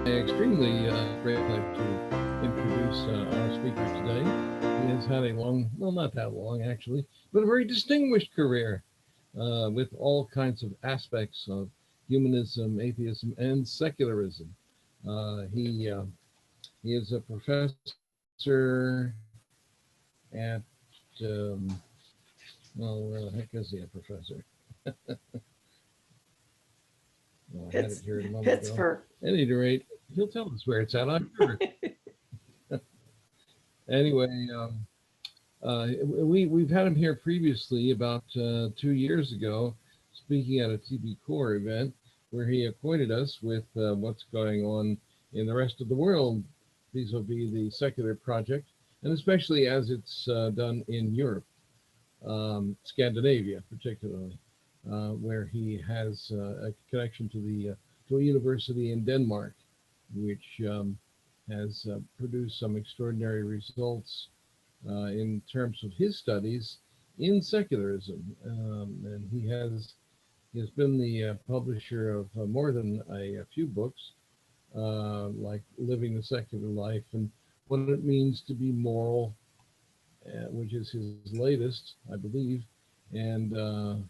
Extremely great to introduce our speaker today. He has had a long, well, not that long actually, but a very distinguished career with all kinds of aspects of humanism, atheism, and secularism. He is a professor at, um, well, where the heck is he a professor? Well, I had it Pitts, here a moment ago. Pittsburgh. At any rate, he'll tell us where it's at. I'm sure. Anyway, we've had him here previously about 2 years ago, speaking at a TB Core event where he acquainted us with what's going on in the rest of the world vis-a-vis the secular project, and especially as it's done in Europe, Scandinavia particularly, where he has a connection to a university in Denmark, which has produced some extraordinary results in terms of his studies in secularism, and he has been the publisher of more than a few books, like Living the Secular Life and What It Means to Be Moral, which is his latest, I believe, and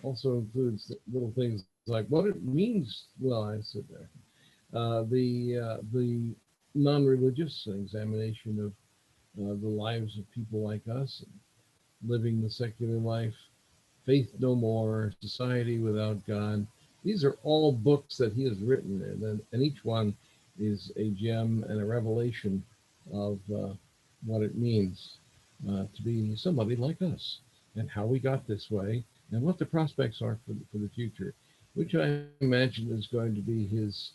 also includes little things like what it means. Well, I said there. The non-religious examination of the lives of people like us, living the secular life, faith no more, society without God. These are all books that he has written, and each one is a gem and a revelation of what it means to be somebody like us, and how we got this way, and what the prospects are for the future, which I imagine is going to be his,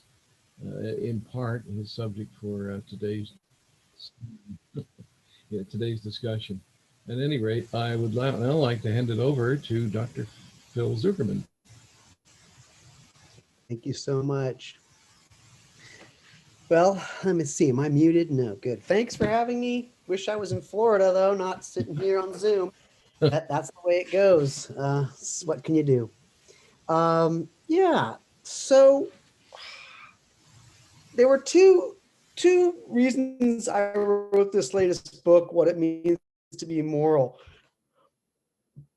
in part, his subject for today's discussion. At any rate, I would now like to hand it over to Dr. Phil Zuckerman. Thank you so much. Well, let me see. Am I muted? No, good. Thanks for having me. Wish I was in Florida, though, not sitting here on Zoom. That's the way it goes. What can you do? Yeah. So there were two reasons I wrote this latest book, What It Means to Be Moral.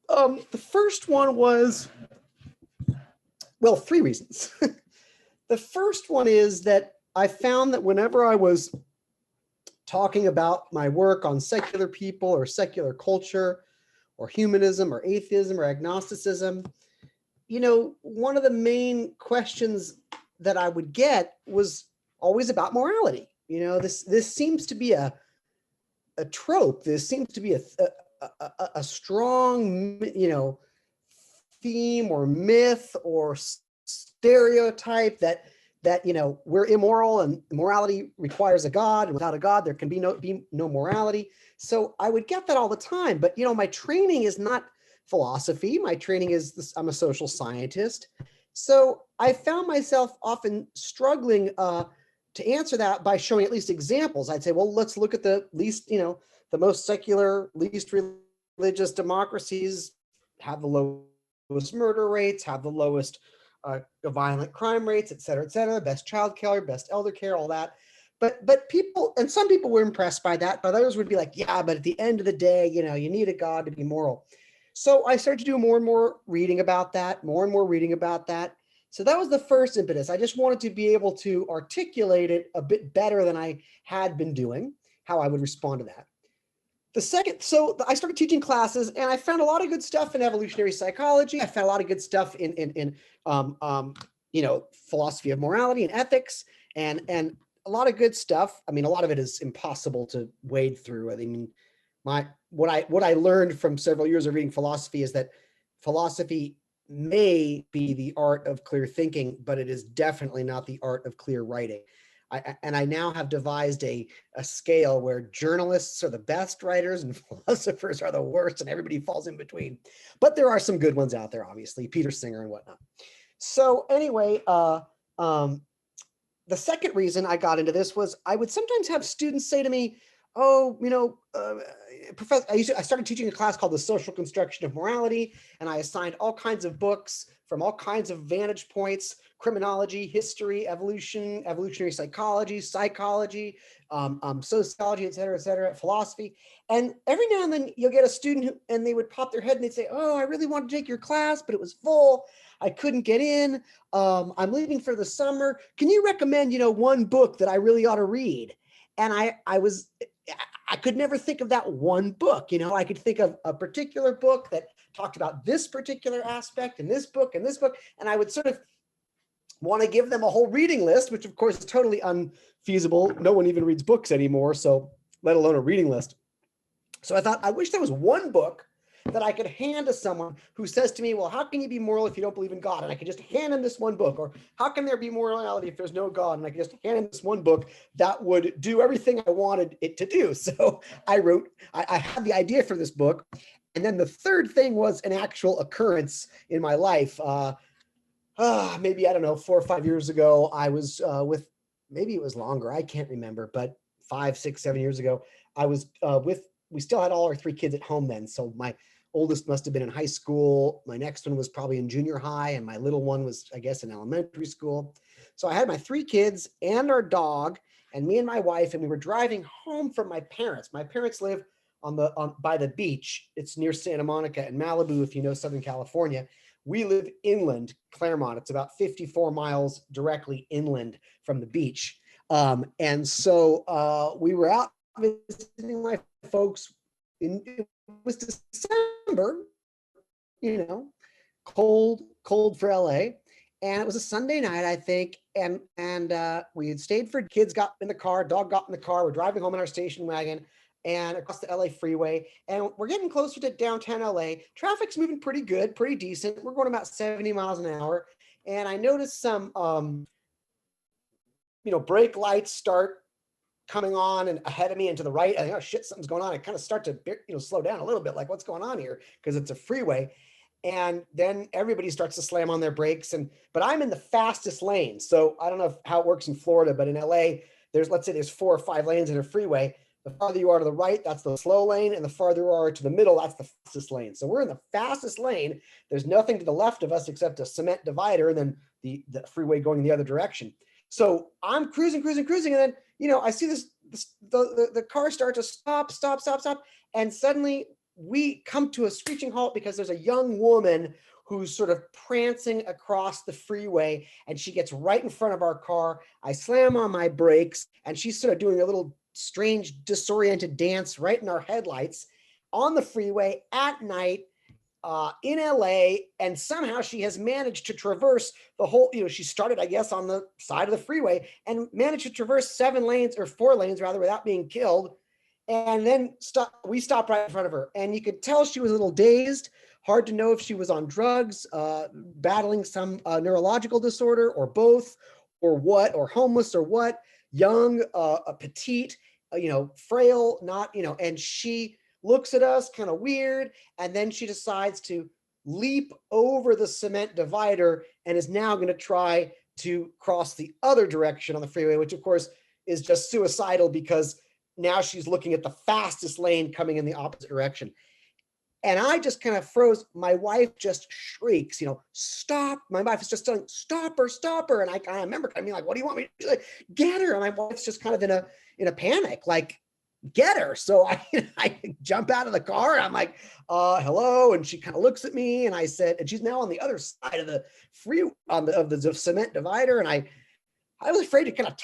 The first one was, well, three reasons. The first one is that I found that whenever I was talking about my work on secular people or secular culture or humanism or atheism or agnosticism, one of the main questions that I would get was always about morality. This seems to be a trope. This seems to be a strong, theme or myth or stereotype that we're immoral and morality requires a God, and without a God there can be no morality. So I would get that all the time. But my training is not philosophy. My training is I'm a social scientist. So I found myself often struggling to answer that by showing at least examples. I'd say, well, let's look at the least, the most secular, least religious democracies have the lowest murder rates, have the lowest violent crime rates, et cetera, best child care, best elder care, all that. But people, and some people were impressed by that, but others would be like, yeah, but at the end of the day, you need a God to be moral. So I started to do more and more reading about that, So that was the first impetus. I just wanted to be able to articulate it a bit better than I had been doing, how I would respond to that. The second, so I started teaching classes, and I found a lot of good stuff in evolutionary psychology. I found a lot of good stuff in philosophy of morality and ethics, and a lot of good stuff. I mean, a lot of it is impossible to wade through. I mean, what I learned from several years of reading philosophy is that philosophy may be the art of clear thinking, but it is definitely not the art of clear writing. I now have devised a scale where journalists are the best writers and philosophers are the worst, and everybody falls in between. But there are some good ones out there, obviously, Peter Singer and whatnot. So anyway, the second reason I got into this was I would sometimes have students say to me, oh, professor, I started teaching a class called the social construction of morality, and I assigned all kinds of books from all kinds of vantage points: criminology, history, evolution, evolutionary psychology, sociology, et cetera, philosophy. And every now and then you'll get a student and they would pop their head and they'd say, oh, I really wanted to take your class, but it was full. I couldn't get in. I'm leaving for the summer. Can you recommend, one book that I really ought to read? And I could never think of that one book. I could think of a particular book that talked about this particular aspect, and this book and this book. And I would sort of want to give them a whole reading list, which of course is totally unfeasible. No one even reads books anymore, so let alone a reading list. So I thought, I wish there was one book that I could hand to someone who says to me, well, how can you be moral if you don't believe in God? And I could just hand him this one book. Or how can there be morality if there's no God? And I could just hand him this one book that would do everything I wanted it to do. So I had the idea for this book. And then the third thing was an actual occurrence in my life. Maybe, I don't know, 4 or 5 years ago, I was maybe it was longer, I can't remember, but 5, 6, 7 years ago, I was we still had all our 3 kids at home then. So my oldest must have been in high school. My next one was probably in junior high. And my little one was, I guess, in elementary school. So I had my 3 kids and our dog and me and my wife, and we were driving home from my parents. My parents live by the beach. It's near Santa Monica and Malibu, if you know Southern California. We live inland, Claremont. It's about 54 miles directly inland from the beach. And so we were out visiting my folks. It was December, cold for LA. And it was a Sunday night, I think. And we had stayed for kids, got in the car, dog got in the car. We're driving home in our station wagon and across the LA freeway. And we're getting closer to downtown LA. Traffic's moving pretty good, pretty decent. We're going about 70 miles an hour. And I noticed some, brake lights start coming on and ahead of me and to the right. I think, oh shit, something's going on. I kind of start to, slow down a little bit, like what's going on here? Because it's a freeway. And then everybody starts to slam on their brakes. But I'm in the fastest lane. So I don't know how it works in Florida, but in LA, let's say there's 4 or 5 lanes in a freeway. The farther you are to the right, that's the slow lane. And the farther you are to the middle, that's the fastest lane. So we're in the fastest lane. There's nothing to the left of us except a cement divider and then the freeway going the other direction. So I'm cruising. And then, I see the car start to stop. And suddenly we come to a screeching halt because there's a young woman who's sort of prancing across the freeway, and she gets right in front of our car. I slam on my brakes, and she's sort of doing a little strange disoriented dance right in our headlights on the freeway at night. In LA, and somehow she has managed to traverse the whole, she started, I guess, on the side of the freeway and managed to traverse 7 lanes or 4 lanes rather without being killed. And then we stopped right in front of her. And you could tell she was a little dazed, hard to know if she was on drugs, battling some neurological disorder or both, or what, or homeless or what, young, petite, frail, not, and she looks at us kind of weird, and then she decides to leap over the cement divider and is now going to try to cross the other direction on the freeway, which of course is just suicidal because now she's looking at the fastest lane coming in the opposite direction. And I just kind of froze. My wife just shrieks, stop. My wife is just telling, stop her. And I kind of remember being like, what do you want me to do? Like, get her. And my wife's just kind of in a panic, like, get her. So I jump out of the car and I'm like, hello. And she kind of looks at me and I said, and she's now on the other side of the of the cement divider. And I was afraid to kind of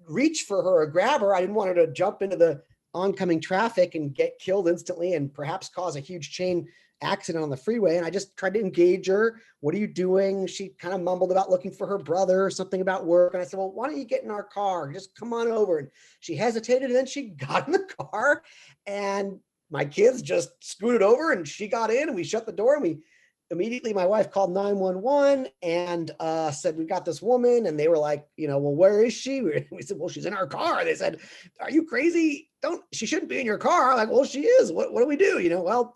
reach for her or grab her. I didn't want her to jump into the oncoming traffic and get killed instantly and perhaps cause a huge chain accident on the freeway. And I just tried to engage her. What are you doing? She kind of mumbled about looking for her brother or something about work. And I said, well, why don't you get in our car? Just come on over. And she hesitated, and then she got in the car, and my kids just scooted over and she got in, and we shut the door, and we immediately, my wife called 911 and said, we got this woman. And they were like, well, where is she? We said, well, she's in our car. They said, are you crazy? She shouldn't be in your car. I'm like, well, she is. What do we do? Well,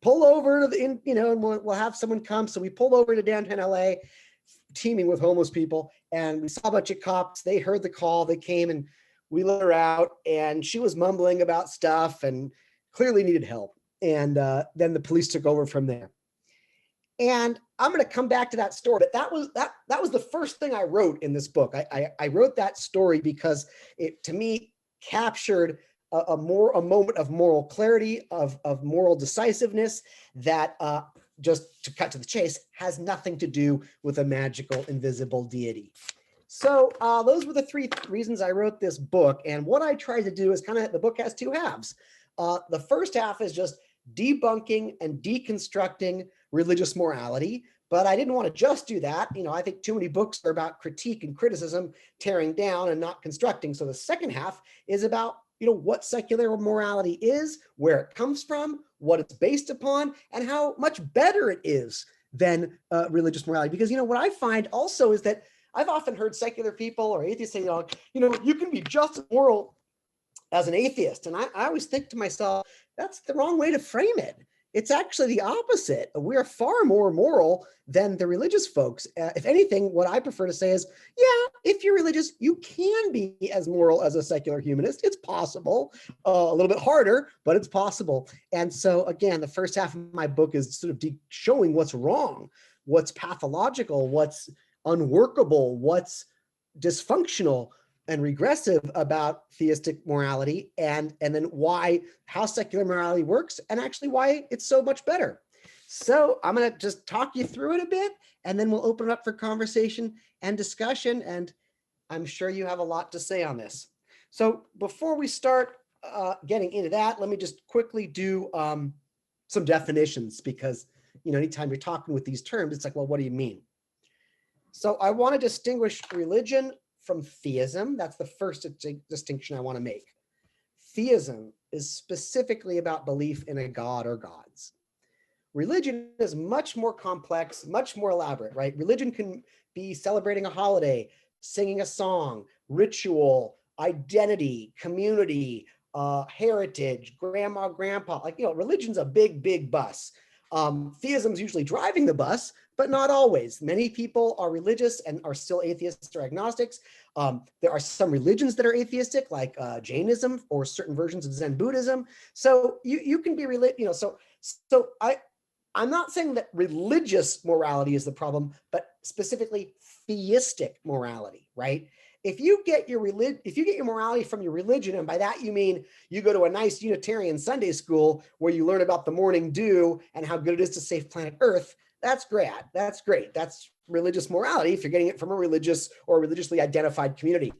pull over to and we'll have someone come. So we pulled over to downtown LA, teeming with homeless people. And we saw a bunch of cops. They heard the call. They came, and we let her out and she was mumbling about stuff and clearly needed help. And then the police took over from there. And I'm going to come back to that story, but that was the first thing I wrote in this book. I wrote that story because it, to me, captured a moment of moral clarity, of moral decisiveness that, just to cut to the chase, has nothing to do with a magical, invisible deity. So those were the three reasons I wrote this book. And what I tried to do is the book has two halves. The first half is just debunking and deconstructing religious morality, but I didn't want to just do that. I think too many books are about critique and criticism, tearing down and not constructing. So the second half is about, what secular morality is, where it comes from, what it's based upon, and how much better it is than religious morality. Because, what I find also is that I've often heard secular people or atheists say, you can be just as moral as an atheist. And I always think to myself, that's the wrong way to frame it. It's actually the opposite. We are far more moral than the religious folks. If anything, what I prefer to say is, yeah, if you're religious, you can be as moral as a secular humanist. It's possible, a little bit harder, but it's possible. And so again, the first half of my book is sort of showing what's wrong, what's pathological, what's unworkable, what's dysfunctional and regressive about theistic morality, and then how secular morality works, and actually why it's so much better. So I'm going to just talk you through it a bit, and then we'll open it up for conversation and discussion, and I'm sure you have a lot to say on this. So before we start getting into that, let me just quickly do some definitions, because anytime you're talking with these terms, it's like, well, what do you mean? So I want to distinguish religion from theism. That's the first distinction I want to make. Theism is specifically about belief in a god or gods. Religion is much more complex, much more elaborate, right? Religion can be celebrating a holiday, singing a song, ritual, identity, community, heritage, grandma, grandpa. Religion's a big, big bus. Theism is usually driving the bus, but not always. Many people are religious and are still atheists or agnostics. There are some religions that are atheistic, like Jainism or certain versions of Zen Buddhism. So you can be religious. So I'm not saying that religious morality is the problem, but specifically theistic morality, right? If you get your morality from your religion, and by that you mean you go to a nice Unitarian Sunday school where you learn about the morning dew and how good it is to save planet Earth, that's great. That's great. That's religious morality if you're getting it from a religious or religiously identified community.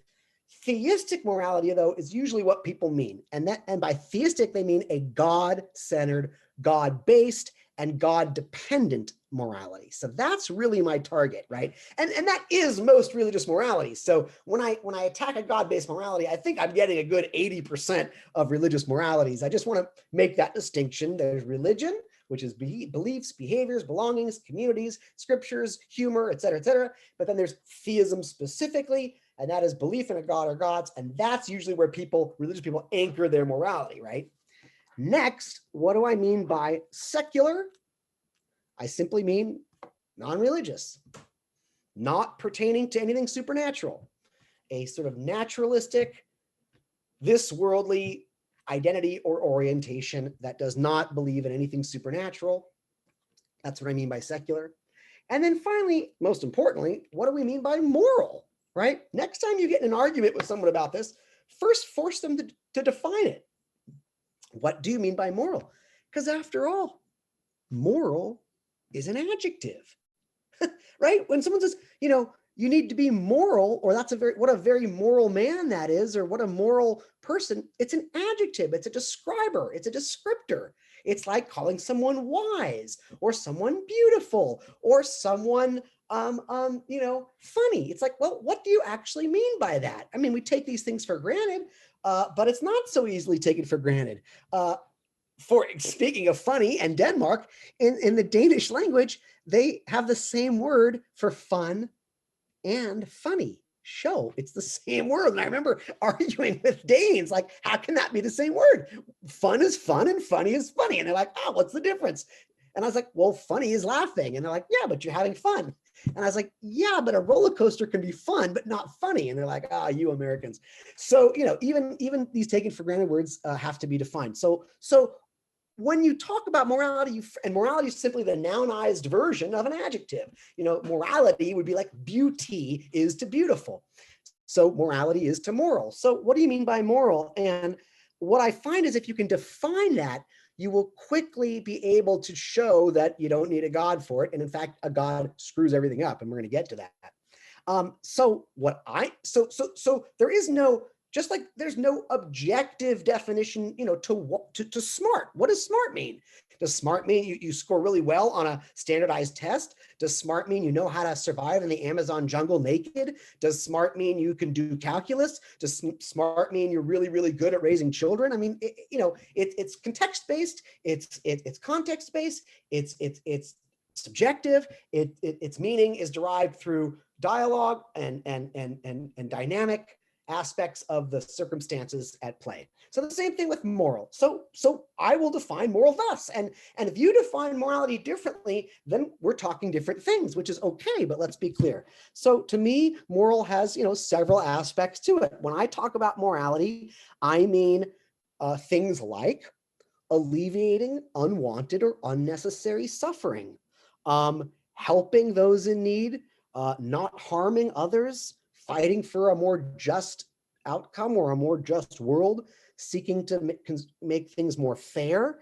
Theistic morality, though, is usually what people mean. And by theistic, they mean a God-centered, God-based, and God-dependent morality. So that's really my target, right? And that is most religious morality. So when I attack a God-based morality, I think I'm getting a good 80% of religious moralities. I just want to make that distinction. There's religion, which is beliefs, behaviors, belongings, communities, scriptures, humor, et cetera, but then there's theism specifically, and that is belief in a god or gods, and that's usually where religious people anchor their morality, right? Next, what do I mean by secular? I simply mean non-religious, not pertaining to anything supernatural, a sort of naturalistic, this worldly identity or orientation that does not believe in anything supernatural. That's what I mean by secular. And then finally, most importantly, what do we mean by moral, right? Next time you get in an argument with someone about this, first force them to define it. What do you mean by moral? Because after all, moral is an adjective, right? When someone says, you need to be moral, or what a very moral man that is, or what a moral person, it's an adjective, it's a describer, it's a descriptor. It's like calling someone wise, or someone beautiful, or someone funny. It's like, well, what do you actually mean by that? I mean, we take these things for granted, but it's not so easily taken for granted. For speaking of funny and Denmark, in the Danish language, they have the same word for fun and funny. Show, it's the same word. And I remember arguing with Danes, like, how can that be the same word? Fun is fun and funny is funny. And they're like, oh, what's the difference? And I was like, well, funny is laughing. And they're like, yeah, but you're having fun. And I was like, yeah, but a roller coaster can be fun, but not funny. And they're like, ah, you Americans. So, even these taken for granted words have to be defined. So when you talk about morality, and morality is simply the nounized version of an adjective. Morality would be like beauty is to beautiful. So morality is to moral. So what do you mean by moral? And what I find is if you can define that, you will quickly be able to show that you don't need a God for it. And in fact, a God screws everything up, and we're going to get to that. So there is no, just like there's no objective definition, to smart. What does smart mean? Does smart mean you score really well on a standardized test? Does smart mean you know how to survive in the Amazon jungle naked? Does smart mean you can do calculus? Does smart mean you're really, really good at raising children? I mean, it's context-based, it's context-based, it's subjective, its meaning is derived through dialogue and dynamic aspects of the circumstances at play. So the same thing with moral. So I will define moral thus, and if you define morality differently, then we're talking different things, which is okay, but let's be clear. So to me, moral has several aspects to it. When I talk about morality, I mean things like alleviating unwanted or unnecessary suffering, helping those in need, not harming others, fighting for a more just outcome or a more just world, seeking to make things more fair,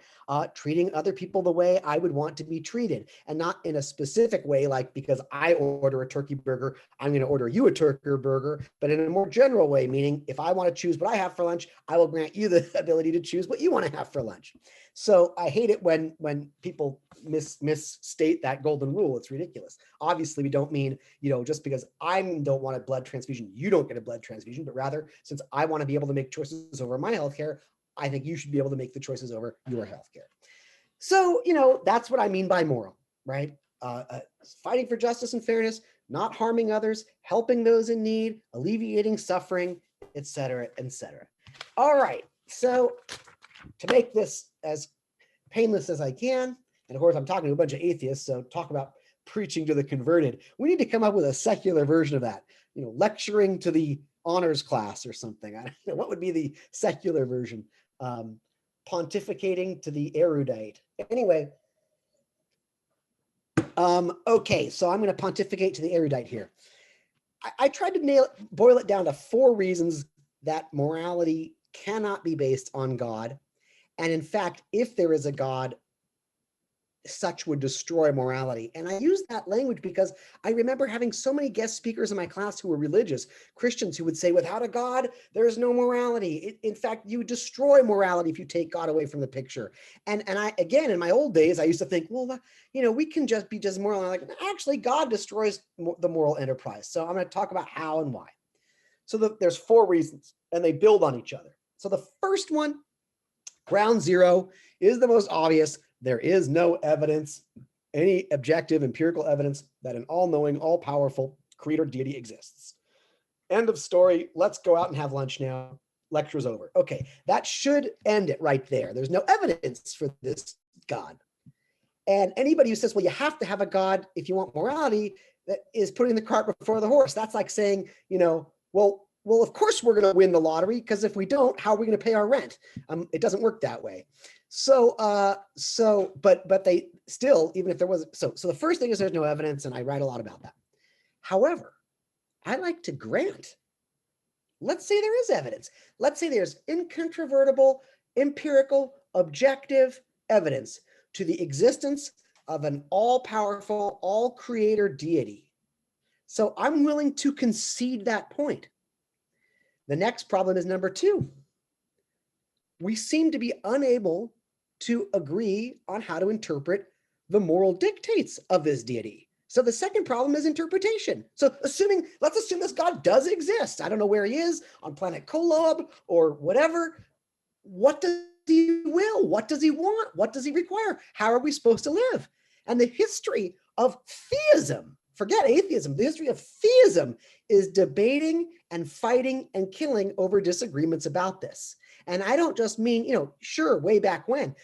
treating other people the way I would want to be treated, and not in a specific way, like because I order a turkey burger, I'm going to order you a turkey burger, but in a more general way, meaning if I want to choose what I have for lunch, I will grant you the ability to choose what you want to have for lunch. So I hate it when people misstate that golden rule. It's ridiculous. Obviously, we don't mean, just because I don't want a blood transfusion, you don't get a blood transfusion, but rather, since I want to be able to make choices over my healthcare, I think you should be able to make the choices over your healthcare. So, that's what I mean by moral, right? Fighting for justice and fairness, not harming others, helping those in need, alleviating suffering, etc., etc. All right. So to make this as painless as I can, and of course I'm talking to a bunch of atheists, so talk about preaching to the converted. We need to come up with a secular version of that, lecturing to the honors class or something. I don't know, what would be the secular version? Pontificating to the erudite. Anyway, okay, so I'm going to pontificate to the erudite here. I tried to boil it down to 4 reasons that morality cannot be based on God. And in fact, if there is a God, such would destroy morality. And I use that language because I remember having so many guest speakers in my class who were religious Christians who would say, without a God, there is no morality. In fact, you destroy morality if you take God away from the picture. And I, again, in my old days, I used to think, well, we can just be just moral. And I'm like, actually, God destroys the moral enterprise. So I'm going to talk about how and why. So there's 4 reasons, and they build on each other. So the first one, ground zero, is the most obvious. There is no evidence, any objective empirical evidence, that an all-knowing, all-powerful creator deity exists. End of story. Let's go out and have lunch now. Lecture's over. Okay, that should end it right there. There's no evidence for this God. And anybody who says, well, you have to have a God if you want morality, that is putting the cart before the horse. That's like saying, well, of course we're going to win the lottery, because if we don't, how are we going to pay our rent? It doesn't work that way. So but they still, even if there was, so the first thing is there's no evidence, and I write a lot about that. However, I like to grant, let's say there is evidence. Let's say there's incontrovertible, empirical, objective evidence to the existence of an all-powerful, all-creator deity. So I'm willing to concede that point. The next problem is number 2. We seem to be unable to agree on how to interpret the moral dictates of this deity. So the second problem is interpretation. So let's assume this God does exist. I don't know where he is, on planet Kolob or whatever. What does he will? What does he want? What does he require? How are we supposed to live? And the history of theism, forget atheism, the history of theism is debating and fighting and killing over disagreements about this. And I don't just mean, sure, way back when,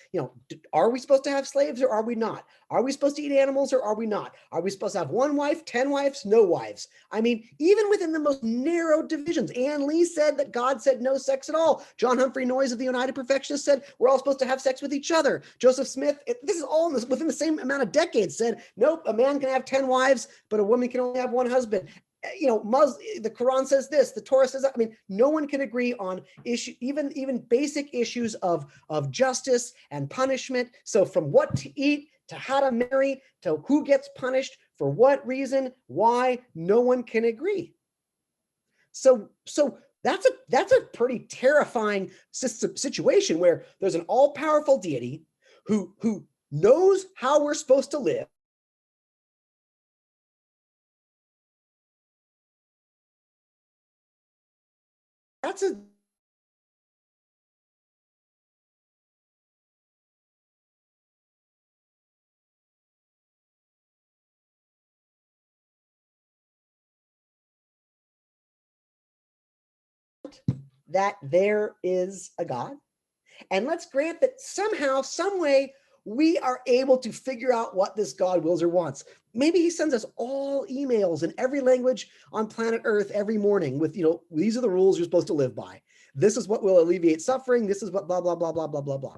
are we supposed to have slaves or are we not? Are we supposed to eat animals or are we not? Are we supposed to have one wife, 10 wives, no wives? I mean, even within the most narrow divisions, Anne Lee said that God said no sex at all. John Humphrey Noyes of the United Perfectionists said we're all supposed to have sex with each other. Joseph Smith, this is all within the same amount of decades, said, nope, a man can have 10 wives, but a woman can only have one husband. The Quran says this, the Torah says that. I mean, no one can agree on even basic issues of justice and punishment. So from what to eat to how to marry to who gets punished for what reason, why, no one can agree. So that's a pretty terrifying situation where there's an all-powerful deity who knows how we're supposed to live. That's that there is a God. And let's grant that somehow, some way, we are able to figure out what this God wills or wants. Maybe he sends us all emails in every language on planet Earth every morning with, these are the rules you're supposed to live by. This is what will alleviate suffering. This is what blah, blah, blah, blah, blah, blah, blah.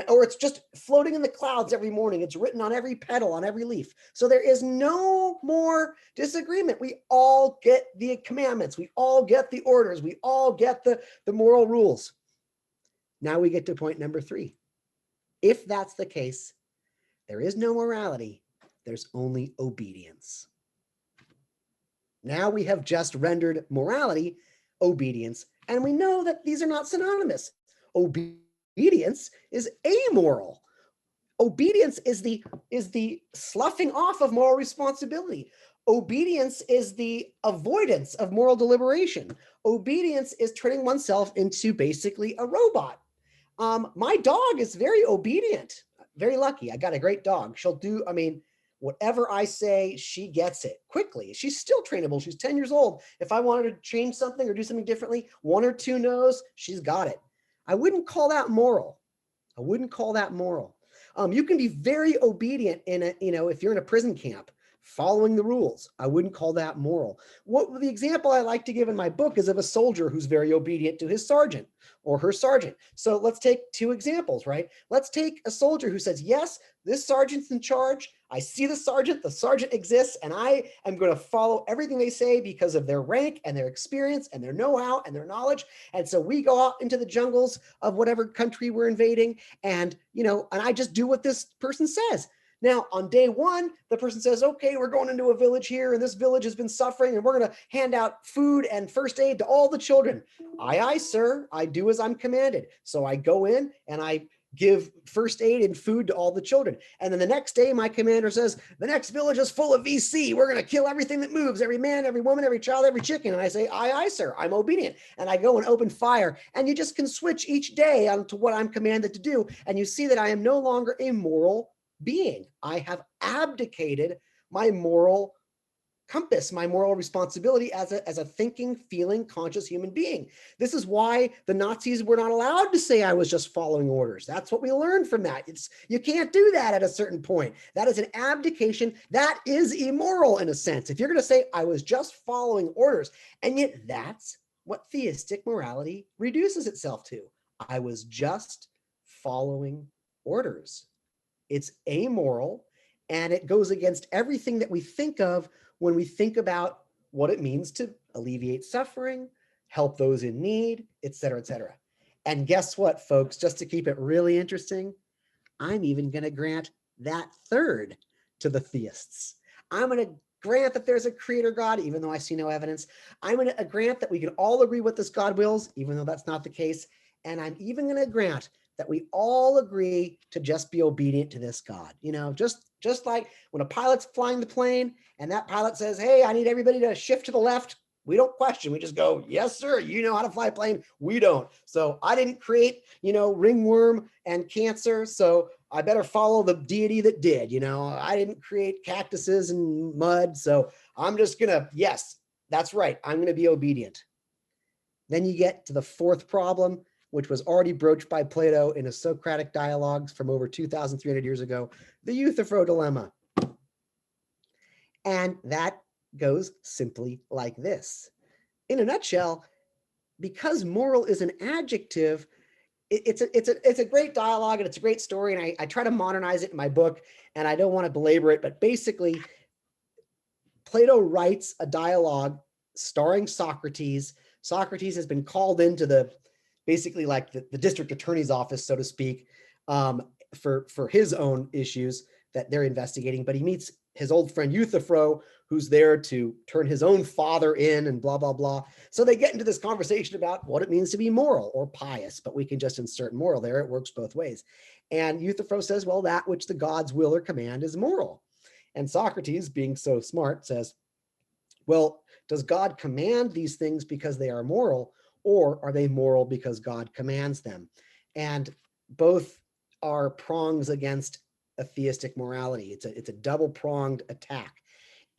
Or it's just floating in the clouds every morning. It's written on every petal, on every leaf. So there is no more disagreement. We all get the commandments. We all get the orders. We all get the moral rules. Now we get to point number 3. If that's the case, there is no morality. There's only obedience. Now we have just rendered morality obedience, and we know that these are not synonymous. Obedience is amoral. Obedience is the sloughing off of moral responsibility. Obedience is the avoidance of moral deliberation. Obedience is turning oneself into basically a robot. My dog is very obedient, very lucky. I got a great dog. She'll do, whatever I say, she gets it quickly. She's still trainable. She's 10 years old. If I wanted to change something or do something differently, 1 or 2 no's, she's got it. I wouldn't call that moral. I wouldn't call that moral. You can be very obedient if you're in a prison camp, following the rules. I wouldn't call that moral. The example I like to give in my book is of a soldier who's very obedient to his sergeant or her sergeant. So let's take 2 examples, right? Let's take a soldier who says, yes, this sergeant's in charge. I see the sergeant exists, and I am going to follow everything they say because of their rank and their experience and their know-how and their knowledge. And so we go out into the jungles of whatever country we're invading, and I just do what this person says. Now, on day 1, the person says, okay, we're going into a village here, and this village has been suffering, and we're going to hand out food and first aid to all the children. Aye, aye, sir, I do as I'm commanded. So I go in and I give first aid and food to all the children. And then the next day, my commander says, the next village is full of VC. We're going to kill everything that moves, every man, every woman, every child, every chicken. And I say, aye, aye, sir, I'm obedient. And I go and open fire. And you just can switch each day onto what I'm commanded to do. And you see that I am no longer a moral being. I have abdicated my moral compass, my moral responsibility as a thinking, feeling, conscious human being. This is why the Nazis were not allowed to say I was just following orders. That's what we learned from that. You can't do that at a certain point. That is an abdication. That is immoral in a sense. If you're going to say I was just following orders, and yet that's what theistic morality reduces itself to. I was just following orders. It's amoral, and it goes against everything that we think of when we think about what it means to alleviate suffering, help those in need, et cetera, et cetera. And guess what, folks? Just to keep it really interesting, I'm even going to grant that third to the theists. I'm going to grant that there's a creator God, even though I see no evidence. I'm going to grant that we can all agree what this God wills, even though that's not the case. And I'm even going to grant that we all agree to just be obedient to this God. Just like when a pilot's flying the plane and that pilot says, hey, I need everybody to shift to the left. We don't question. We just go, yes, sir. You know how to fly a plane. We don't. So I didn't create, ringworm and cancer. So I better follow the deity that did. I didn't create cactuses and mud. So I'm just going to, yes, that's right. I'm going to be obedient. Then you get to the 4th problem, which was already broached by Plato in his Socratic dialogues from over 2,300 years ago, the Euthyphro dilemma. And that goes simply like this. In a nutshell, because moral is an adjective, it's a great dialogue and it's a great story, and I try to modernize it in my book, and I don't want to belabor it, but basically Plato writes a dialogue starring Socrates. Socrates has been called into the basically like the district attorney's office, so to speak, for his own issues that they're investigating, but he meets his old friend Euthyphro, who's there to turn his own father in and blah, blah, blah. So they get into this conversation about what it means to be moral or pious, but we can just insert moral there. It works both ways. And Euthyphro says, well, that which the gods will or command is moral. And Socrates, being so smart, says, well, does God command these things because they are moral, or are they moral because God commands them? And both are prongs against a theistic morality. It's a double-pronged attack.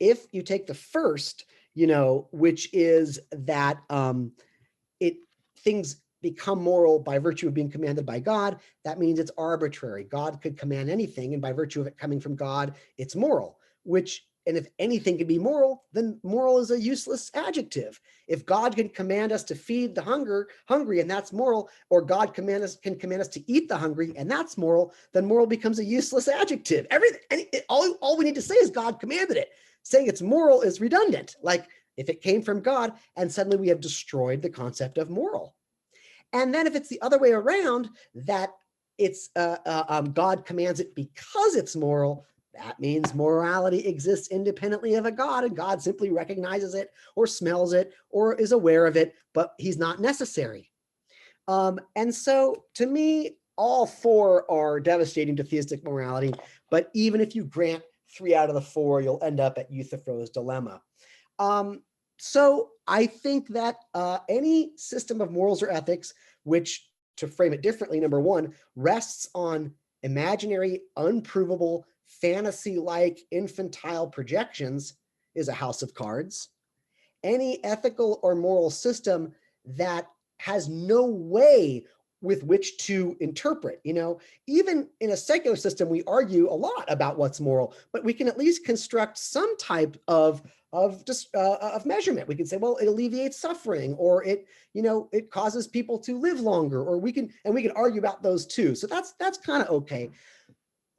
If you take the first, which is that things become moral by virtue of being commanded by God, that means it's arbitrary. God could command anything, and by virtue of it coming from God, it's moral, and if anything can be moral, then moral is a useless adjective. If God can command us to feed the hungry, and that's moral, or God can command us to eat the hungry, and that's moral, then moral becomes a useless adjective. All we need to say is God commanded it. Saying it's moral is redundant. Like if it came from God, and suddenly we have destroyed the concept of moral. And then if it's the other way around, that it's God commands it because it's moral, that means morality exists independently of a God, and God simply recognizes it or smells it or is aware of it, but he's not necessary. And so to me, all four are devastating to theistic morality, but even if you grant 3 out of the 4, you'll end up at Euthyphro's dilemma. So I think that any system of morals or ethics, which, to frame it differently, number one, rests on imaginary, unprovable, fantasy-like infantile projections, is a house of cards. Any ethical or moral system that has no way with which to interpret, even in a secular system, we argue a lot about what's moral, but we can at least construct some type of measurement. We can say, well, it alleviates suffering, or it causes people to live longer, or we can argue about those too. So that's kind of okay.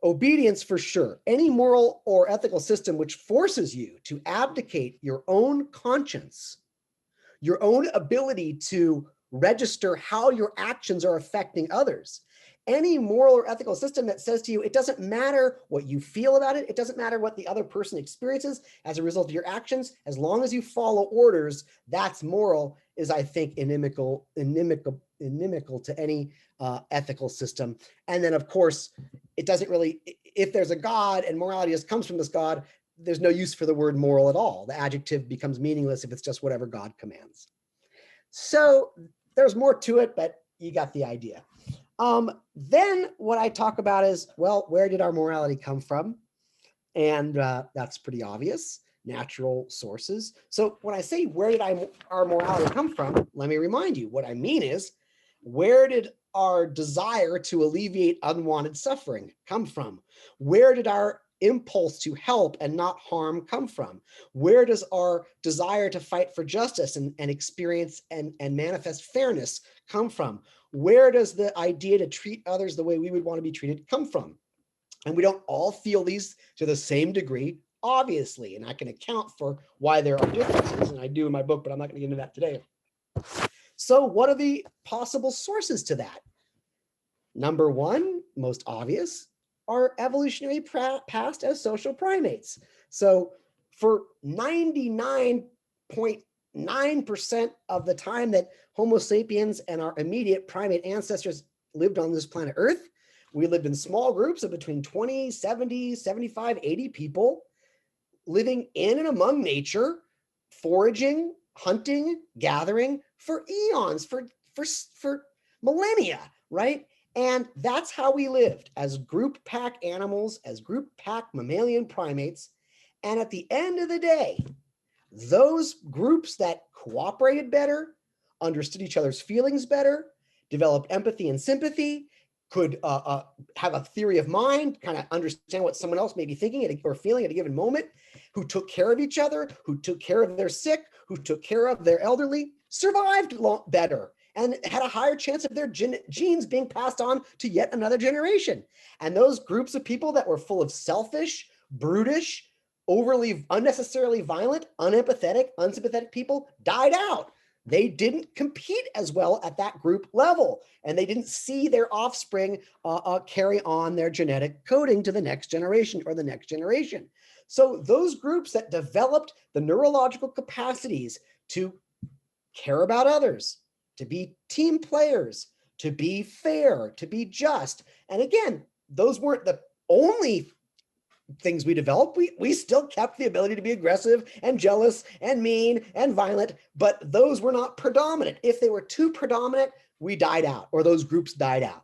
Obedience for sure. Any moral or ethical system which forces you to abdicate your own conscience, your own ability to register how your actions are affecting others. Any moral or ethical system that says to you, it doesn't matter what you feel about it, it doesn't matter what the other person experiences as a result of your actions, as long as you follow orders, that's moral, is, I think, inimical to any ethical system. And then, of course, it doesn't really, if there's a God and morality just comes from this God, there's no use for the word moral at all. The adjective becomes meaningless if it's just whatever God commands. So there's more to it, but you got the idea. Then what I talk about is, well, where did our morality come from? And that's pretty obvious, natural sources. So when I say, where did our morality come from? Let me remind you, what I mean is, where did our desire to alleviate unwanted suffering come from? Where did our impulse to help and not harm come from? Where does our desire to fight for justice and experience and manifest fairness come from? Where does the idea to treat others the way we would want to be treated come from? And we don't all feel these to the same degree, obviously, and I can account for why there are differences, and I do in my book, but I'm not going to get into that today. So what are the possible sources to that? Number one, most obvious, our evolutionary past as social primates. So for 99.9% of the time that Homo sapiens and our immediate primate ancestors lived on this planet Earth, we lived in small groups of between 20, 70, 75, 80 people, living in and among nature, foraging, hunting, gathering for eons, for millennia, right? And that's how we lived, as group pack animals, as group pack mammalian primates. And at the end of the day, those groups that cooperated better, understood each other's feelings better, develop empathy and sympathy, could have a theory of mind, kind of understand what someone else may be thinking or feeling at a given moment, who took care of each other, who took care of their sick, who took care of their elderly, survived better and had a higher chance of their genes being passed on to yet another generation. And those groups of people that were full of selfish, brutish, overly unnecessarily violent, unempathetic, unsympathetic people died out. They didn't compete as well at that group level, and they didn't see their offspring carry on their genetic coding to the next generation or the next generation. So those groups that developed the neurological capacities to care about others, to be team players, to be fair, to be just. And again, those weren't the only things we developed. We still kept the ability to be aggressive and jealous and mean and violent, but those were not predominant. If they were too predominant, we died out, or those groups died out.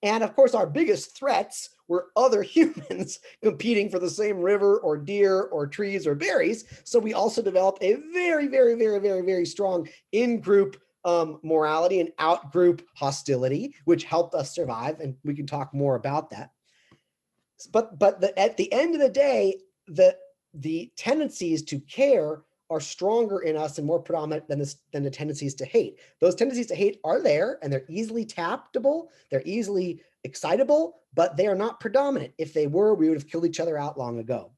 And of course, our biggest threats were other humans competing for the same river or deer or trees or berries. So we also developed a very, very, very, very, very strong in-group morality and out-group hostility, which helped us survive. And we can talk more about that. But at the end of the day, the tendencies to care are stronger in us and more predominant than the tendencies to hate. Those tendencies to hate are there, and they're easily tappable, they're easily excitable, but they are not predominant. If they were, we would have killed each other out long ago.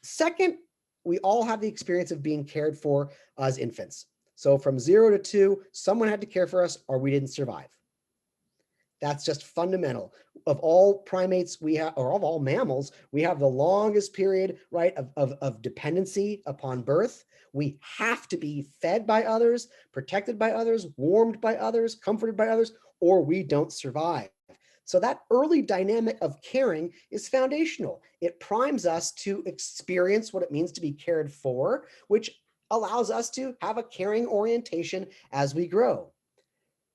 Second, we all have the experience of being cared for as infants. So from 0 to 2, someone had to care for us or we didn't survive. That's just fundamental. Of all primates we have, or of all mammals, we have the longest period, right, of dependency upon birth. We have to be fed by others, protected by others, warmed by others, comforted by others, or we don't survive. So that early dynamic of caring is foundational. It primes us to experience what it means to be cared for, which allows us to have a caring orientation as we grow.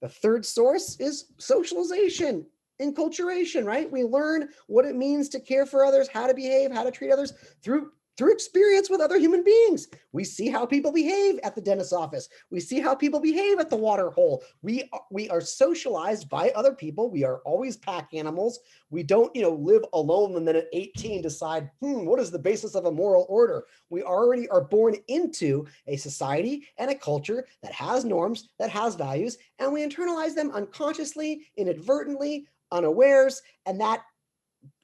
The third source is socialization, enculturation, right? We learn what it means to care for others, how to behave, how to treat others through experience with other human beings. We see how people behave at the dentist's office. We see how people behave at the water hole. We are socialized by other people. We are always pack animals. We don't, live alone and then at 18 decide, what is the basis of a moral order? We already are born into a society and a culture that has norms, that has values, and we internalize them unconsciously, inadvertently, unawares, and that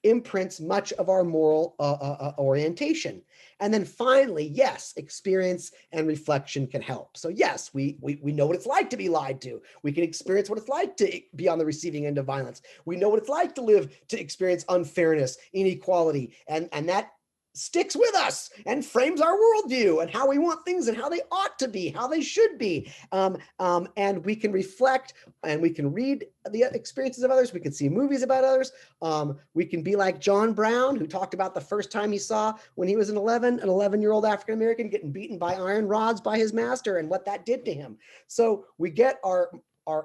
imprints much of our moral orientation. And then finally, yes, experience and reflection can help. So yes, we know what it's like to be lied to. We can experience what it's like to be on the receiving end of violence. We know what it's like to experience unfairness, inequality, and that sticks with us and frames our worldview and how we want things and how they ought to be, how they should be. And we can reflect and we can read the experiences of others. We can see movies about others. We can be like John Brown, who talked about the first time he saw when he was an 11-year-old African-American getting beaten by iron rods by his master and what that did to him. So we get our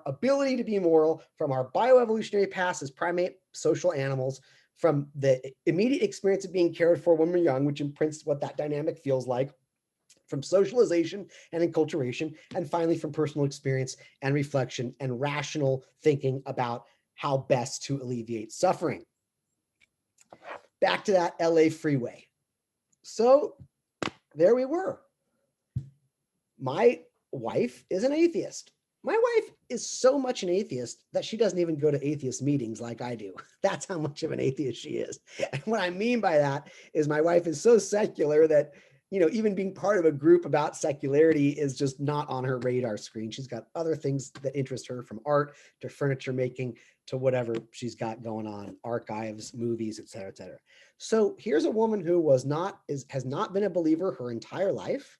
ability to be moral from our bioevolutionary past as primate social animals, from the immediate experience of being cared for when we're young, which imprints what that dynamic feels like, from socialization and enculturation, and finally from personal experience and reflection and rational thinking about how best to alleviate suffering. Back to that LA freeway. So there we were. My wife is an atheist. My wife is so much an atheist that she doesn't even go to atheist meetings like I do. That's how much of an atheist she is. And what I mean by that is my wife is so secular that, even being part of a group about secularity is just not on her radar screen. She's got other things that interest her, from art to furniture making to whatever she's got going on, archives, movies, et cetera, et cetera. So here's a woman who has not been a believer her entire life,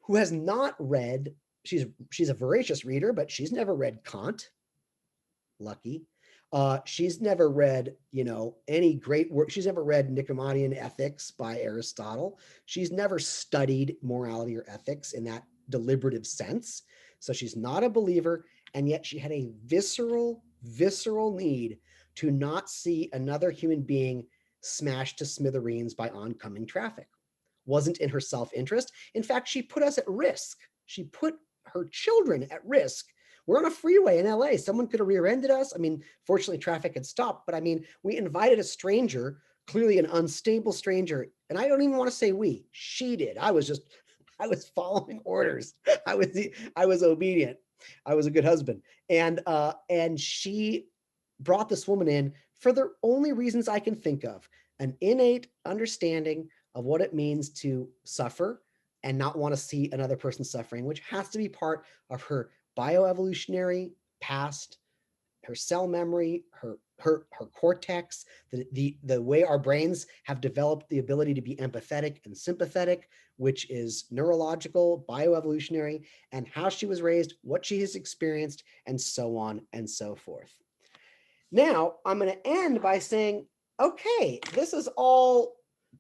who has not read, she's a voracious reader, but she's never read Kant. Lucky. She's never read, any great work. She's never read Nicomachean Ethics by Aristotle. She's never studied morality or ethics in that deliberative sense. So she's not a believer, and yet she had a visceral need to not see another human being smashed to smithereens by oncoming traffic. Wasn't in her self-interest. In fact, she put us at risk. She put her children at risk We're on a freeway in LA. Someone could have rear-ended us. I mean, fortunately, traffic had stopped, but I mean, we invited a stranger, clearly an unstable stranger. And I don't even want to say we, she did. I was following orders. I was obedient. I was a good husband. And she brought this woman in for the only reasons I can think of: an innate understanding of what it means to suffer and not want to see another person suffering, which has to be part of her bioevolutionary past, her cell memory, her cortex, the way our brains have developed the ability to be empathetic and sympathetic, which is neurological, bioevolutionary, and how she was raised, what she has experienced, and so on and so forth. Now, I'm going to end by saying, okay, this is all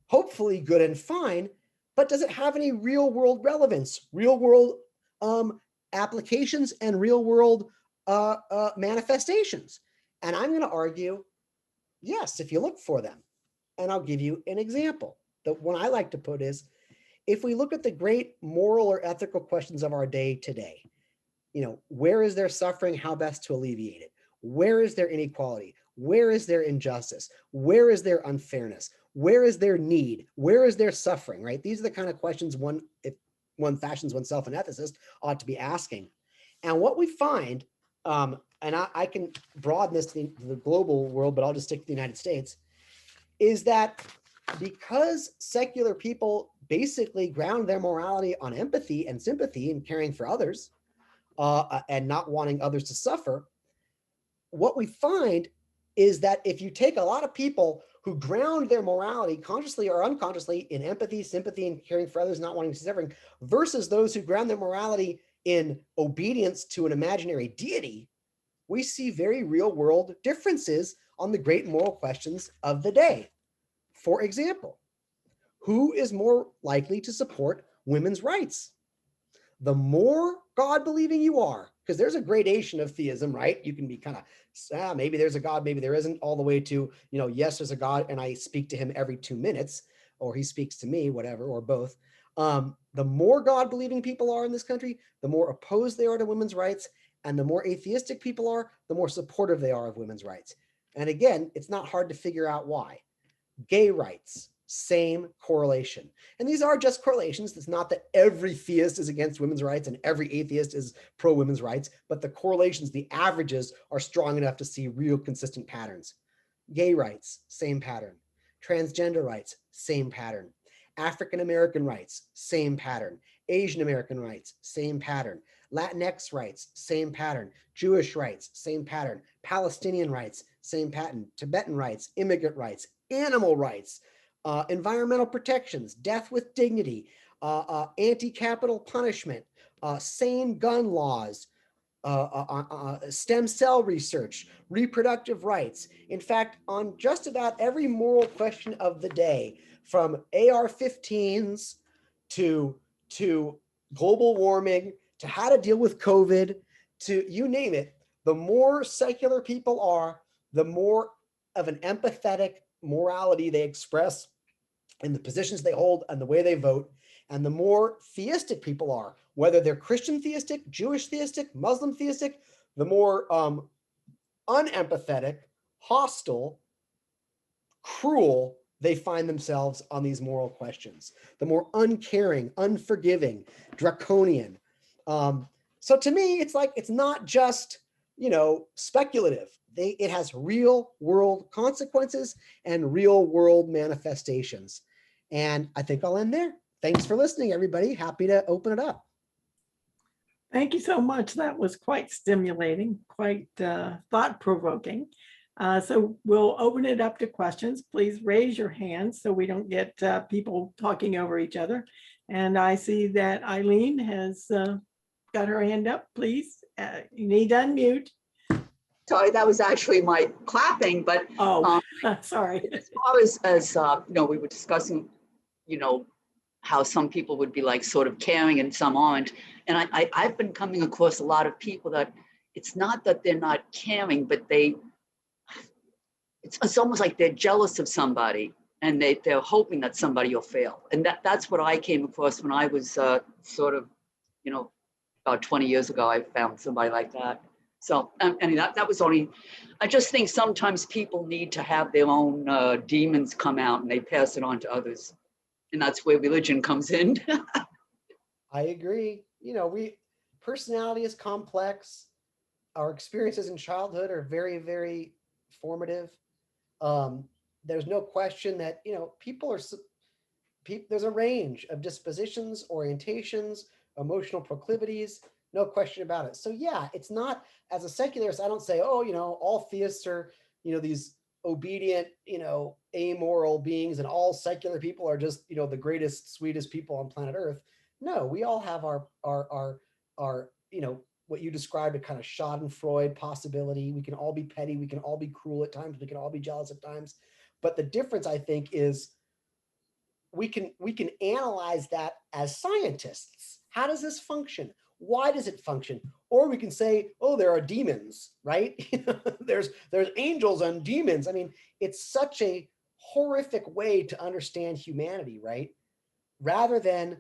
hopefully good and fine, but does it have any real world relevance, real world applications, and real world manifestations? And I'm going to argue, yes, if you look for them. And I'll give you an example. The one I like to put is, if we look at the great moral or ethical questions of our day today, where is there suffering? How best to alleviate it? Where is there inequality? Where is there injustice? Where is there unfairness? Where is there need? Where is there suffering, right? These are the kind of questions if one fashions oneself an ethicist, ought to be asking. And what we find, and I can broaden this to the global world, but I'll just stick to the United States, is that because secular people basically ground their morality on empathy and sympathy and caring for others, and not wanting others to suffer, what we find is that if you take a lot of people who ground their morality consciously or unconsciously in empathy, sympathy, and caring for others, not wanting to suffering, versus those who ground their morality in obedience to an imaginary deity, we see very real world differences on the great moral questions of the day. For example, who is more likely to support women's rights? The more God-believing you are, because there's a gradation of theism, right? You can be kind of, maybe there's a God, maybe there isn't, all the way to, yes, there's a God and I speak to him every 2 minutes, or he speaks to me, whatever, or both. The more God-believing people are in this country, the more opposed they are to women's rights, and the more atheistic people are, the more supportive they are of women's rights. And again, it's not hard to figure out why. Gay rights, same correlation. And these are just correlations. It's not that every theist is against women's rights and every atheist is pro women's rights, but the correlations, the averages, are strong enough to see real consistent patterns. Gay rights, same pattern. Transgender rights, same pattern. African American rights, same pattern. Asian American rights, same pattern. Latinx rights, same pattern. Jewish rights, same pattern. Palestinian rights, same pattern. Tibetan rights, immigrant rights, animal rights, environmental protections, death with dignity, anti-capital punishment, sane gun laws, stem cell research, reproductive rights. In fact, on just about every moral question of the day, from AR-15s to global warming, to how to deal with COVID, to you name it, the more secular people are, the more of an empathetic morality they express in the positions they hold and the way they vote. And the more theistic people are, whether they're Christian theistic, Jewish theistic, Muslim theistic, the more unempathetic, hostile, cruel they find themselves on these moral questions, the more uncaring, unforgiving, draconian. So to me, it's like, it's not just, speculative. It has real world consequences and real world manifestations. And I think I'll end there. Thanks for listening, everybody. Happy to open it up. Thank you so much. That was quite stimulating, quite thought-provoking. So we'll open it up to questions. Please raise your hands so we don't get people talking over each other. And I see that Eileen has got her hand up. Please, you need to unmute. Sorry, that was actually my clapping, but sorry. As far as we were discussing, how some people would be like sort of caring and some aren't. And I've been coming across a lot of people that it's not that they're not caring, but it's almost like they're jealous of somebody and they're hoping that somebody will fail. And that's what I came across when I was about 20 years ago, I found somebody like that. So, and that was only, I just think sometimes people need to have their own demons come out and they pass it on to others. And that's where religion comes in. I agree. You know, personality is complex. Our experiences in childhood are very, very formative. Um, there's no question that, you know, there's a range of dispositions, orientations, emotional proclivities, no question about it. So yeah, it's not, as a secularist, I don't say, oh, you know, all theists are, you know, these obedient, you know, amoral beings, and all secular people are just, you know, the greatest, sweetest people on planet Earth. No, we all have our, you know, what you described, a kind of Schadenfreude possibility. We can all be petty. We can all be cruel at times. We can all be jealous at times. But the difference, I think, is we can analyze that as scientists. How does this function? Why does it function? Or we can say, oh, there are demons, right? there's angels and demons. I mean, it's such a horrific way to understand humanity, right? Rather than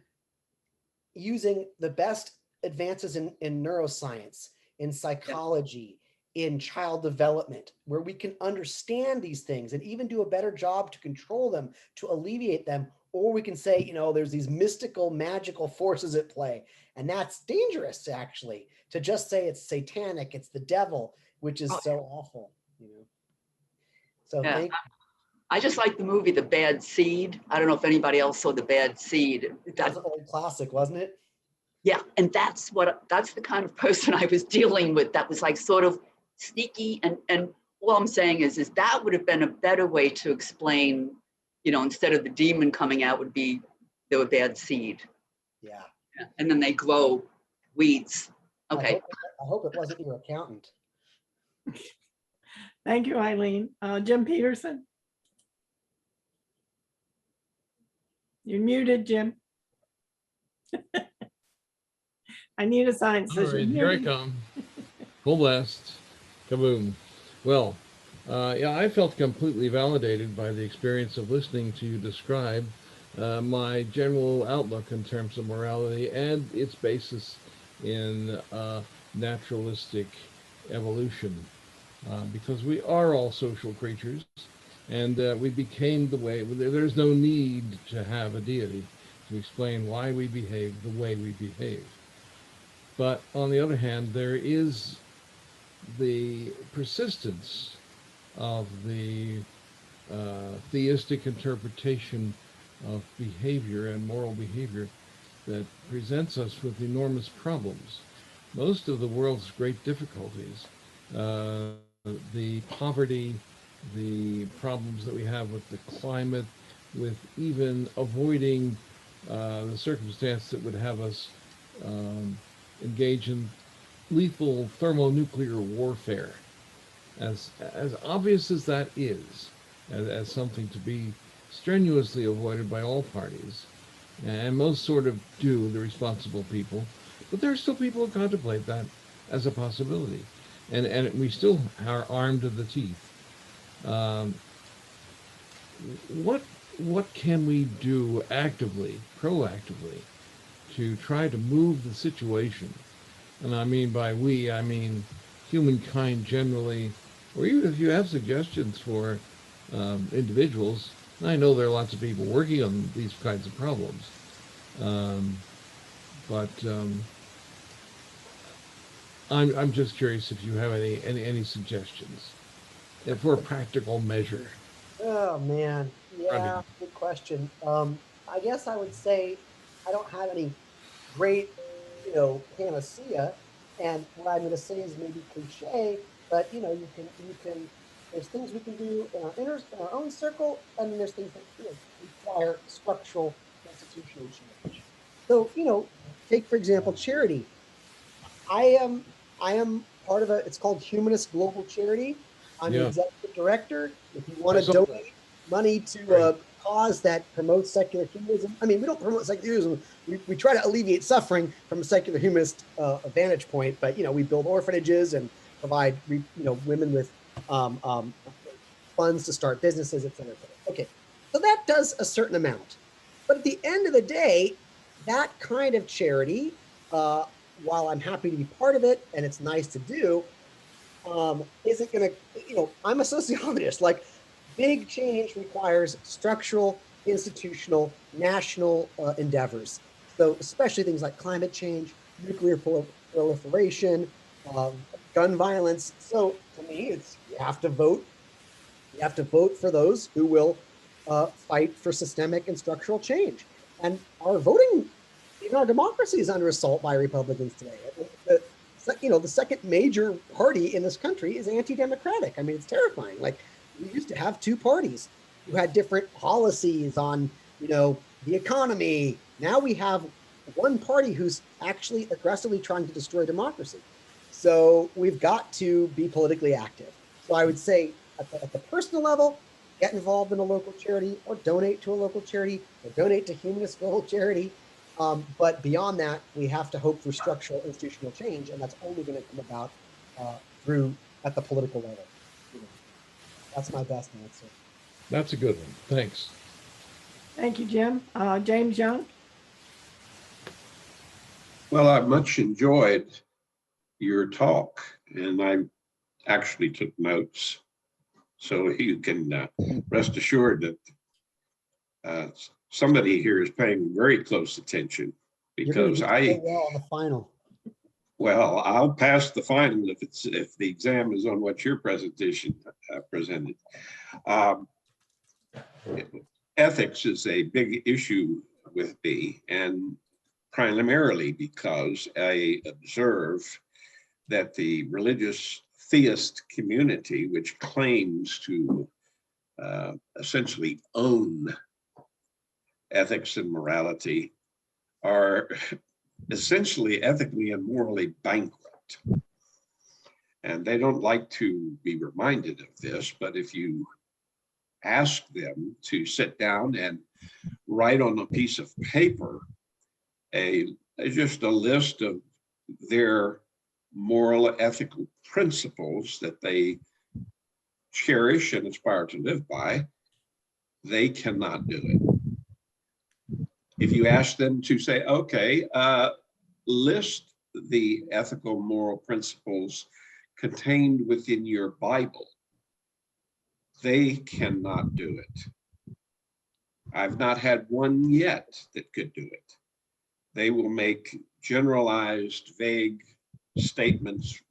using the best advances in neuroscience, in psychology, in child development, where we can understand these things and even do a better job to control them, to alleviate them. Or we can say, you know, there's these mystical, magical forces at play. And that's dangerous, actually, to just say it's satanic, it's the devil, which is so awful, you know. So Yeah. thank I just like the movie The Bad Seed. I don't know if anybody else saw The Bad Seed. That's an old classic, wasn't it? Yeah, and that's the kind of person I was dealing with. That was like sort of sneaky, and all I'm saying is that would have been a better way to explain, you know, instead of the demon coming out, would be they were bad seed. Yeah. And then they grow weeds. Okay. I hope it wasn't your accountant. Thank you, Eileen. Jim Peterson. You're muted, Jim. I need a sign that All says you're right, here I muted. come. Full blast. Kaboom. Well, yeah, I felt completely validated by the experience of listening to you describe my general outlook in terms of morality and its basis in naturalistic evolution. Because we are all social creatures, and we became the way, there's no need to have a deity to explain why we behave the way we behave. But on the other hand, there is the persistence of the theistic interpretation of behavior and moral behavior that presents us with enormous problems. Most of the world's great difficulties, the poverty, the problems that we have with the climate, with even avoiding the circumstance that would have us engage in lethal thermonuclear warfare, as obvious as that is, as something to be strenuously avoided by all parties, and most sort of do, the responsible people, but there are still people who contemplate that as a possibility, and we still are armed to the teeth. What can we do actively, proactively, to try to move the situation? And I mean by we, I mean humankind generally, or even if you have suggestions for individuals. I know there are lots of people working on these kinds of problems, but I'm just curious if you have any suggestions for a practical measure. Oh man, yeah, good question. I guess I would say I don't have any great, you know, panacea, and what I'm going to say is maybe cliche, but you know, you can. There's things we can do in our own circle, and then there's things that, you know, require structural institutional change. So, you know, take for example charity. I am I am part of it's called Humanist Global Charity. I'm the Yeah, executive director. If you want I to saw donate that. money to Great. a cause that promotes secular humanism, I mean, we don't promote secularism. We try to alleviate suffering from a secular humanist vantage point, but you know, we build orphanages and provide women with um, um, funds to start businesses, et cetera, et cetera. Okay, so that does a certain amount, but at the end of the day, that kind of charity uh, while I'm happy to be part of it and it's nice to do, isn't going to, I'm a sociologist. Like, big change requires structural, institutional, national endeavors. So especially things like climate change, nuclear proliferation, gun violence. So to me, it's you have to vote. You have to vote for those who will fight for systemic and structural change. And our voting, even our democracy, is under assault by Republicans today. The second major party in this country is anti-democratic. I mean, it's terrifying. Like, we used to have two parties who had different policies on, the economy. Now we have one party who's actually aggressively trying to destroy democracy. So we've got to be politically active. So I would say at the personal level, get involved in a local charity or donate to a local charity or donate to Humanist Global Charity. But beyond that, we have to hope for structural institutional change, and that's only going to come about through at the political level. That's my best answer. That's a good one. Thanks. Thank you, Jim. James Young? Well, I much enjoyed your talk, and I actually took notes. So you can rest assured that somebody here is paying very close attention, because You're gonna do so well on the final. Well, I'll pass the final if the exam is on what your presentation presented. Ethics is a big issue with me, and primarily because I observe that the religious theist community, which claims to essentially own ethics and morality, are essentially ethically and morally bankrupt. And they don't like to be reminded of this, but if you ask them to sit down and write on a piece of paper just a list of their moral, ethical principles that they cherish and aspire to live by, they cannot do it. If you ask them to say, okay, list the ethical moral principles contained within your Bible, they cannot do it. I've not had one yet that could do it. They will make generalized, vague statements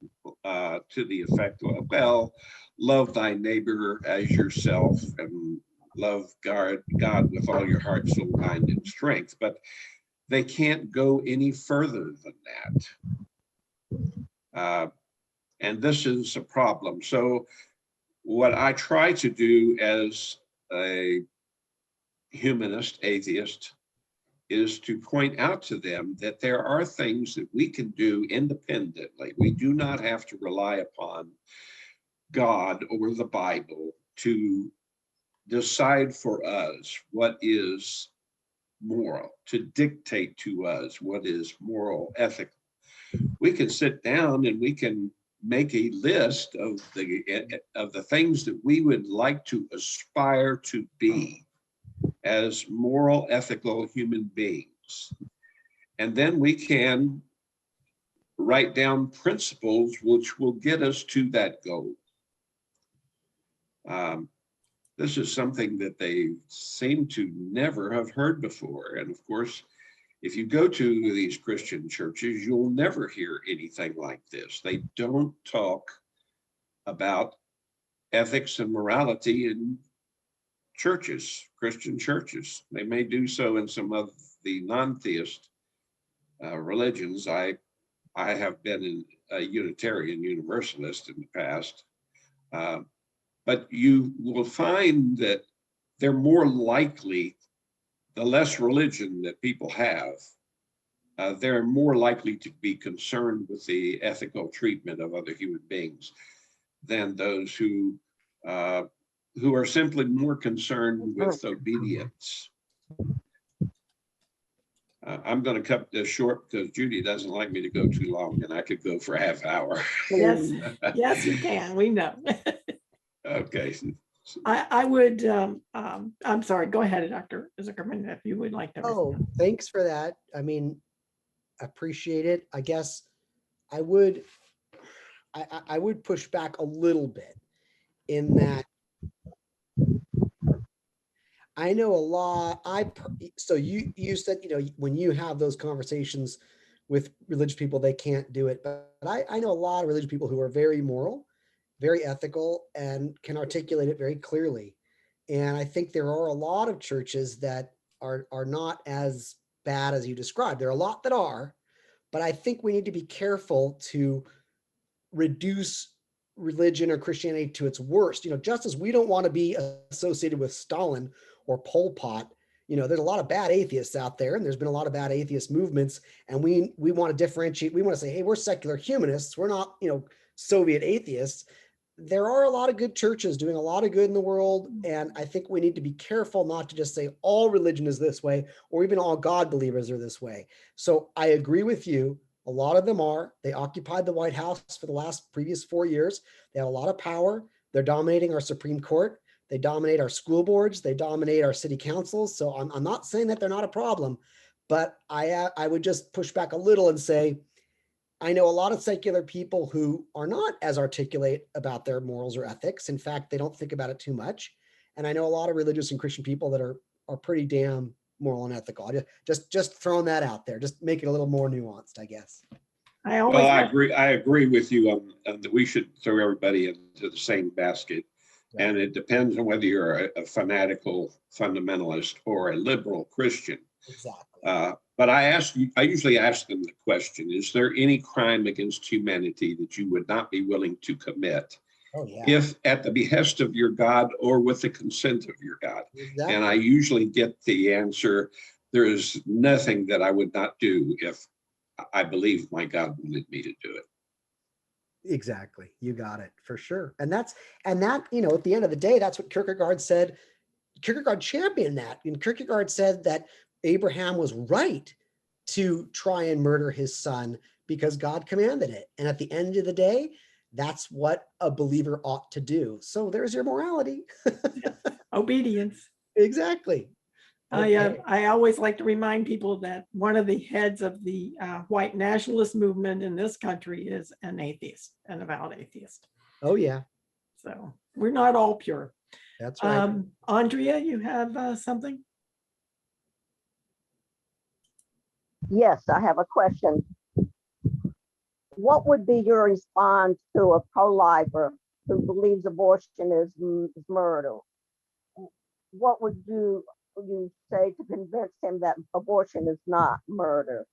to the effect of, well, love thy neighbor as yourself and love God with all your heart, soul, mind, and strength. But they can't go any further than that. And this is a problem. So what I try to do as a humanist, atheist, is to point out to them that there are things that we can do independently. We do not have to rely upon God or the Bible to decide for us what is moral, to dictate to us what is moral, ethical. We can sit down and we can make a list of the things that we would like to aspire to be as moral, ethical human beings. And then we can write down principles which will get us to that goal. This is something that they seem to never have heard before. And of course, if you go to these Christian churches, you'll never hear anything like this. They don't talk about ethics and morality in churches, Christian churches. They may do so in some of the non-theist religions. I have been a Unitarian Universalist in the past, but you will find that they're more likely, the less religion that people have, they're more likely to be concerned with the ethical treatment of other human beings than those who are simply more concerned with obedience. I'm going to cut this short because Judy doesn't like me to go too long, and I could go for a half hour. Yes, yes, you can. We know. Okay. I would, I'm sorry, go ahead, Dr. Zuckerman, if you would like to. Oh, thanks for that. I mean, appreciate it. I guess I would, I would push back a little bit in that I know a lot. So you said, you know, when you have those conversations with religious people, they can't do it. But I know a lot of religious people who are very moral, very ethical, and can articulate it very clearly. And I think there are a lot of churches that are not as bad as you described. There are a lot that are, but I think we need to be careful to reduce religion or Christianity to its worst. You know, just as we don't want to be associated with Stalin or Pol Pot, you know, there's a lot of bad atheists out there, and there's been a lot of bad atheist movements, and we want to differentiate. We want to say, hey, we're secular humanists. We're not, you know, Soviet atheists. There are a lot of good churches doing a lot of good in the world, and I think we need to be careful not to just say all religion is this way, or even all God believers are this way. So I agree with you. A lot of them are. They occupied the White House for the previous 4 years. They have a lot of power. They're dominating our Supreme Court. They dominate our school boards. They dominate our city councils. So I'm not saying that they're not a problem, but I would just push back a little and say, I know a lot of secular people who are not as articulate about their morals or ethics. In fact, they don't think about it too much. And I know a lot of religious and Christian people that are pretty damn moral and ethical. Just throwing that out there, just make it a little more nuanced, I guess. I always Well, like, I agree with you on that we should throw everybody into the same basket. Yeah. And it depends on whether you're a fanatical fundamentalist or a liberal Christian. Exactly. But I usually ask them the question, is there any crime against humanity that you would not be willing to commit Oh yeah. if at the behest of your God or with the consent of your God? Exactly. And I usually get the answer, there is nothing that I would not do if I believe my God wanted me to do it. Exactly. You got it for sure. And that, you know, at the end of the day, that's what Kierkegaard said. Kierkegaard championed that. And Kierkegaard said that Abraham was right to try and murder his son because God commanded it. And at the end of the day, that's what a believer ought to do. So there's your morality. obedience. Exactly. Okay. I always like to remind people that one of the heads of the white nationalist movement in this country is an atheist, an avowed atheist. Oh yeah, So we're not all pure. that's right. Andrea, you have something? Yes, I have a question. What would be your response to a pro-lifer who believes abortion is murder? What would you say to convince him that abortion is not murder?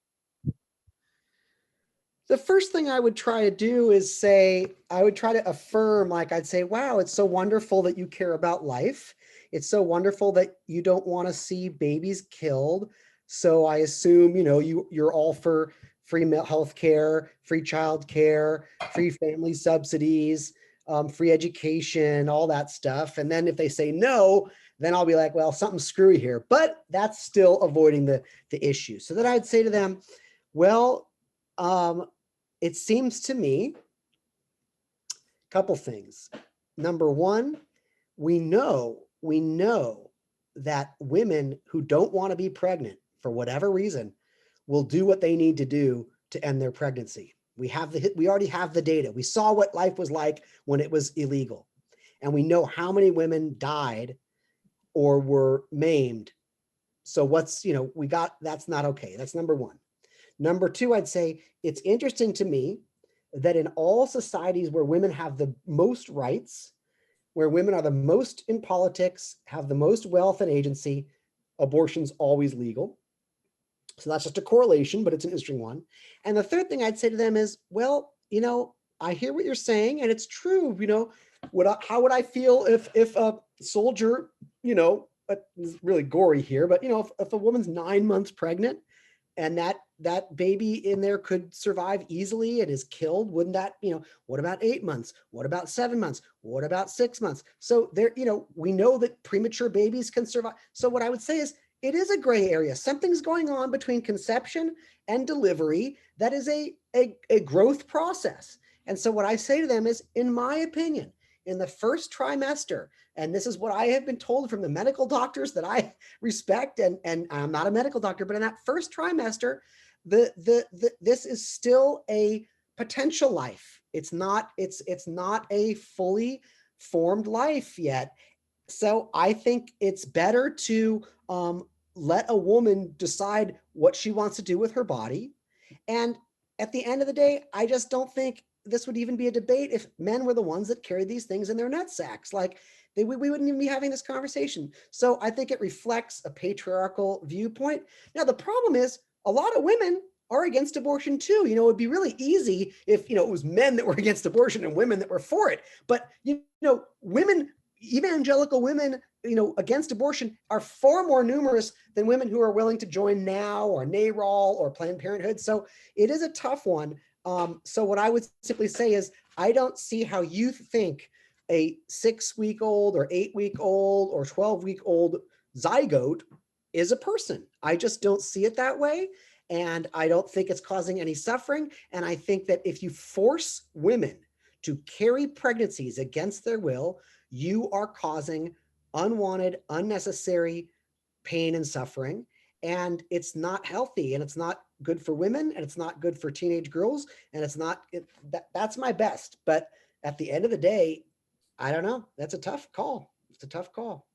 The first thing I would try to do is say, I would try to affirm, like I'd say, wow, it's so wonderful that you care about life. It's so wonderful that you don't want to see babies killed. So I assume, you know, you're all for free health care, free child care, free family subsidies, free education, all that stuff. And then if they say no, then I'll be like, well, something's screwy here, but that's still avoiding the issue. So then I'd say to them, well, it seems to me, a couple things. Number one, we know that women who don't want to be pregnant for whatever reason will do what they need to do to end their pregnancy. We already have the data. We saw what life was like when it was illegal. And we know how many women died or were maimed. So that's not okay. That's number one. Number two, I'd say it's interesting to me that in all societies where women have the most rights, where women are the most in politics, have the most wealth and agency, abortion's always legal. So that's just a correlation, but it's an interesting one. And the third thing I'd say to them is, well, you know, I hear what you're saying, and it's true. You know, how would I feel if a soldier, you know, it's really gory here, but you know, if a woman's 9 months pregnant and that baby in there could survive easily and is killed, wouldn't that, you know, what about 8 months? What about 7 months? What about 6 months? So there, you know, we know that premature babies can survive. So what I would say is, it is a gray area. Something's going on between conception and delivery that is a growth process. And so what I say to them is, in my opinion, in the first trimester, and this is what I have been told from the medical doctors that I respect, and I'm not a medical doctor, but in that first trimester, this is still a potential life. It's not a fully formed life yet. So I think it's better to let a woman decide what she wants to do with her body. And at the end of the day, I just don't think this would even be a debate if men were the ones that carried these things in their nut sacks. Like we wouldn't even be having this conversation. So I think it reflects a patriarchal viewpoint. Now, the problem is a lot of women are against abortion too. You know, it'd be really easy if, you know, it was men that were against abortion and women that were for it. But, you know, women, evangelical women, you know, against abortion are far more numerous than women who are willing to join NOW or NARAL or Planned Parenthood. So it is a tough one. So what I would simply say is, I don't see how you think a 6-week-old or 8-week-old or 12-week-old zygote is a person. I just don't see it that way. And I don't think it's causing any suffering. And I think that if you force women to carry pregnancies against their will, you are causing unwanted, unnecessary pain and suffering. And it's not healthy, and it's not good for women, and it's not good for teenage girls. And it's not, that's my best. But at the end of the day, I don't know. That's a tough call. It's a tough call.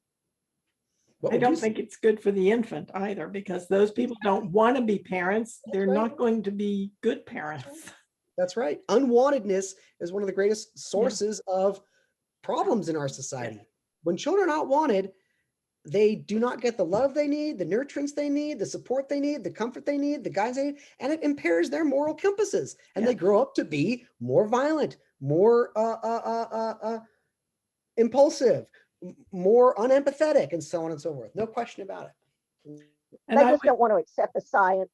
I don't think it's good for the infant either, because those people don't want to be parents. They're not going to be good parents. That's right. Unwantedness is one of the greatest sources of problems in our society. When children are not wanted, they do not get the love they need, the nurturance they need, the support they need, the comfort they need, the guidance they need, and it impairs their moral compasses. And they grow up to be more violent, more impulsive, more unempathetic, and so on and so forth. No question about it. And they just don't want to accept the science.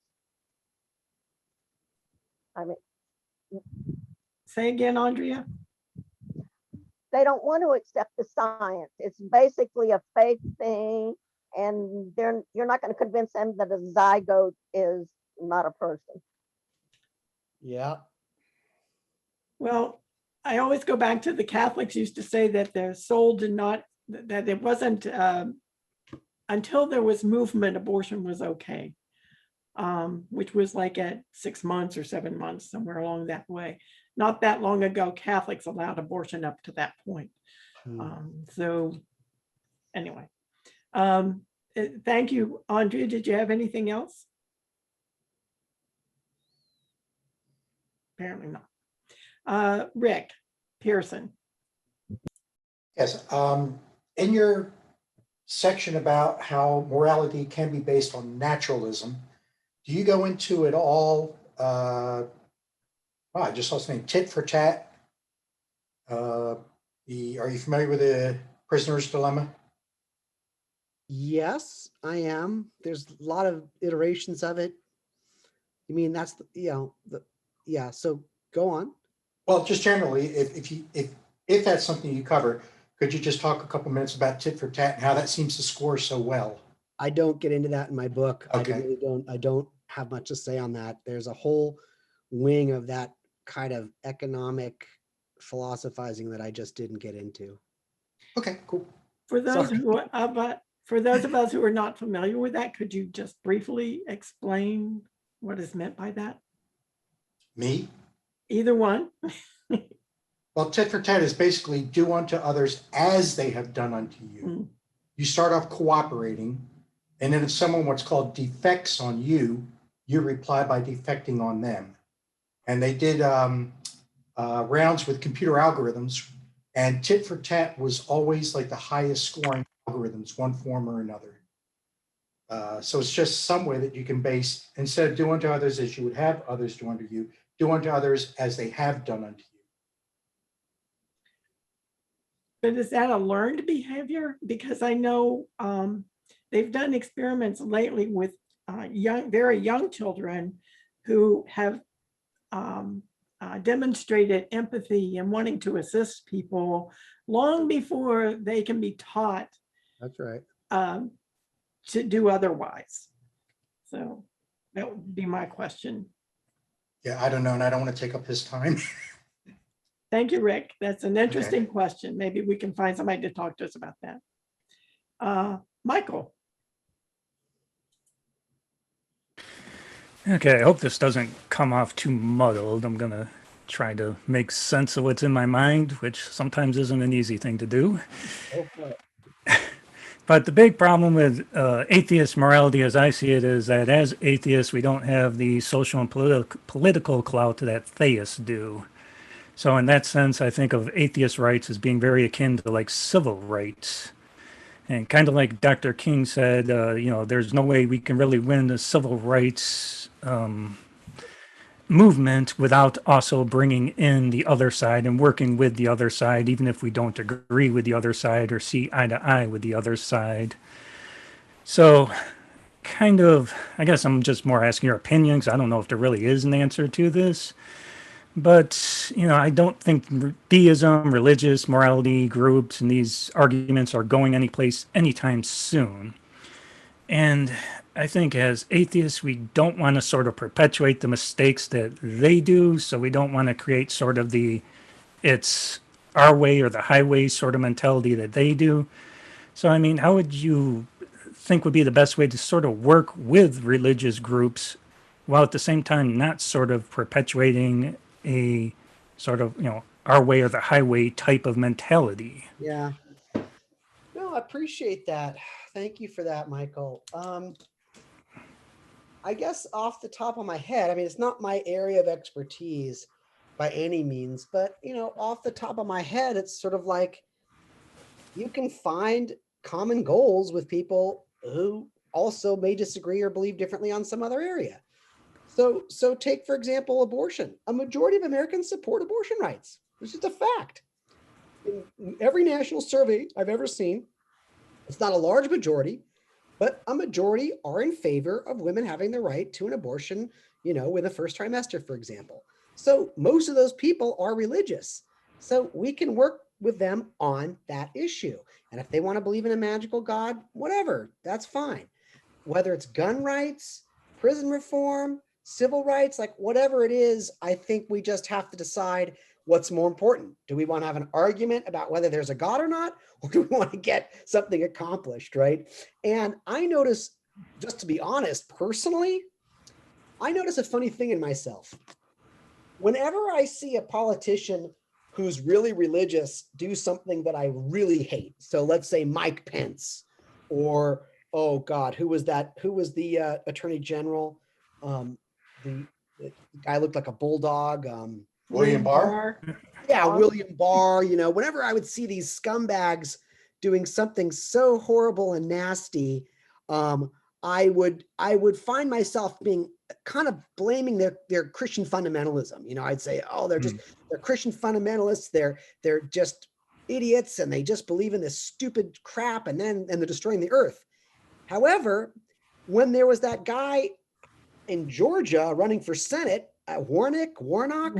I mean, say again, Andrea. They don't want to accept the science. It's basically a faith thing, and you're not going to convince them that a zygote is not a person. Yeah. Well, I always go back to the Catholics used to say that their soul did not, that it wasn't, until there was movement, abortion was okay, which was like at 6 months or 7 months, somewhere along that way. Not that long ago, Catholics allowed abortion up to that point. So anyway, thank you, Andrea. Did you have anything else? Apparently not. Rick Pearson. Yes, in your section about how morality can be based on naturalism, do you go into it all? I just lost the name. Tit for tat. Are you familiar with the prisoner's dilemma? Yes, I am. There's a lot of iterations of it. You mean that's yeah. So go on. Well, just generally, if that's something you cover, could you just talk a couple minutes about tit for tat and how that seems to score so well? I don't get into that in my book. Okay. I don't have much to say on that. There's a whole wing of that kind of economic philosophizing that I just didn't get into. Okay, cool. For those for those of us who are not familiar with that, could you just briefly explain what is meant by that? Me? Either one. Well, tit for tat is basically do unto others as they have done unto you. You start off cooperating, and then if someone what's called defects on you, you reply by defecting on them. And they did rounds with computer algorithms, and tit for tat was always like the highest scoring algorithms, one form or another. So it's just some way that you can base, instead of do unto others as you would have others do unto you, do unto others as they have done unto you. But is that a learned behavior? Because I know they've done experiments lately with very young children who have demonstrated empathy and wanting to assist people long before they can be taught. That's right. To do otherwise. So that would be my question. Yeah, I don't know, and I don't want to take up his time. Thank you, Rick. That's an interesting question. Maybe we can find somebody to talk to us about that. Michael. Okay, I hope this doesn't come off too muddled. I'm going to try to make sense of what's in my mind, which sometimes isn't an easy thing to do. Go for it. But the big problem with atheist morality, as I see it, is that as atheists, we don't have the social and political clout that theists do. So, in that sense, I think of atheist rights as being very akin to like civil rights. And kind of like Dr. King said, there's no way we can really win the civil rights movement without also bringing in the other side and working with the other side, even if we don't agree with the other side or see eye to eye with the other side. So, kind of, I guess I'm just more asking your opinion because I don't know if there really is an answer to this. But, I don't think theism, religious morality groups, and these arguments are going anyplace anytime soon. And I think as atheists, we don't want to sort of perpetuate the mistakes that they do. So we don't want to create sort of the it's our way or the highway sort of mentality that they do. So, I mean, how would you think would be the best way to sort of work with religious groups while at the same time not sort of perpetuating a sort of, our way or the highway type of mentality? Yeah. No, I appreciate that. Thank you for that, Michael. I guess off the top of my head, I mean, it's not my area of expertise by any means, but off the top of my head, it's sort of like you can find common goals with people who also may disagree or believe differently on some other area. So take, for example, abortion. A majority of Americans support abortion rights. This is a fact. In every national survey I've ever seen, it's not a large majority, but a majority are in favor of women having the right to an abortion, in the first trimester, for example. So most of those people are religious. So we can work with them on that issue. And if they want to believe in a magical God, whatever, that's fine. Whether it's gun rights, prison reform, civil rights, like whatever it is, I think we just have to decide what's more important. Do we want to have an argument about whether there's a God or not, or do we want to get something accomplished, right? And I notice, just to be honest, personally, I notice a funny thing in myself. Whenever I see a politician who's really religious do something that I really hate, so let's say Mike Pence, or oh God, who was that? Who was the Attorney General? The guy looked like a bulldog. William Barr? Yeah, William Barr. Whenever I would see these scumbags doing something so horrible and nasty, I would find myself being kind of blaming their Christian fundamentalism. I'd say, oh, they're Christian fundamentalists. They're just idiots, and they just believe in this stupid crap, and they're destroying the earth. However, when there was that guy in Georgia running for Senate, Warnock, Warnock.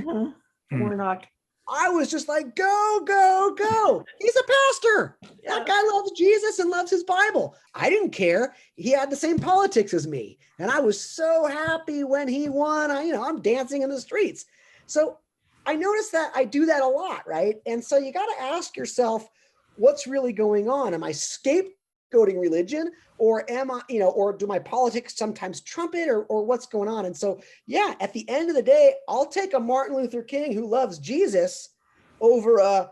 I was just like, go, go, go. He's a pastor. Yeah. That guy loves Jesus and loves his Bible. I didn't care. He had the same politics as me. And I was so happy when he won. I'm dancing in the streets. So I noticed that I do that a lot, right? And so you got to ask yourself, what's really going on? Am I scapegoating religion? Or am I, or do my politics sometimes trump it, or what's going on? And so, yeah, at the end of the day, I'll take a Martin Luther King who loves Jesus over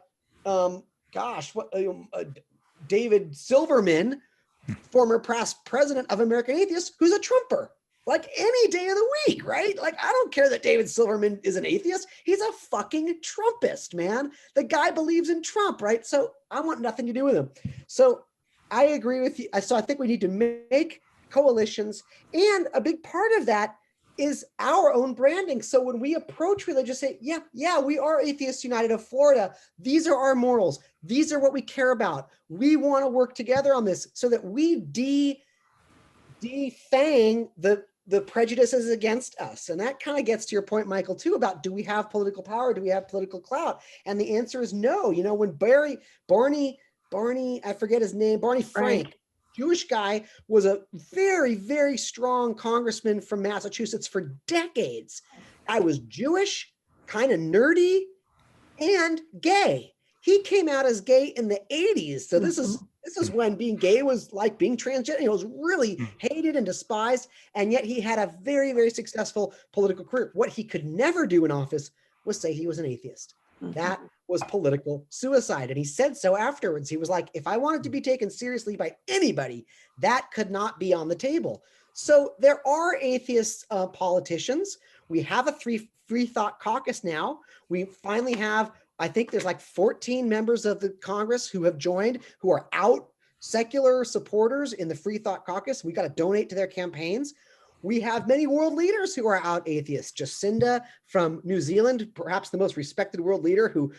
David Silverman, former past president of American Atheists, who's a Trumper, like any day of the week, right? Like, I don't care that David Silverman is an atheist. He's a fucking Trumpist, man. The guy believes in Trump, right? So I want nothing to do with him. So I agree with you. So I think we need to make coalitions, and a big part of that is our own branding. So when we approach religion, say, yeah, we are Atheists United of Florida. These are our morals. These are what we care about. We want to work together on this so that we defang the prejudices against us. And that kind of gets to your point, Michael, too, about do we have political power? Do we have political clout? And the answer is no. When Barney, I forget his name, Barney Frank, Jewish guy, was a very, very strong congressman from Massachusetts for decades. I was Jewish, kind of nerdy, and gay. He came out as gay in the 80s. So this is This is when being gay was like being transgender. It was really hated and despised. And yet he had a very, very successful political career. What he could never do in office was say he was an atheist. That was political suicide. And he said so afterwards. He was like, if I wanted to be taken seriously by anybody, that could not be on the table. So there are atheist politicians. We have a free thought caucus now. We finally have, I think there's like 14 members of the Congress who have joined, who are out secular supporters in the Free Thought Caucus. We got to donate to their campaigns. We have many world leaders who are out atheists. Jacinda from New Zealand, perhaps the most respected world leader who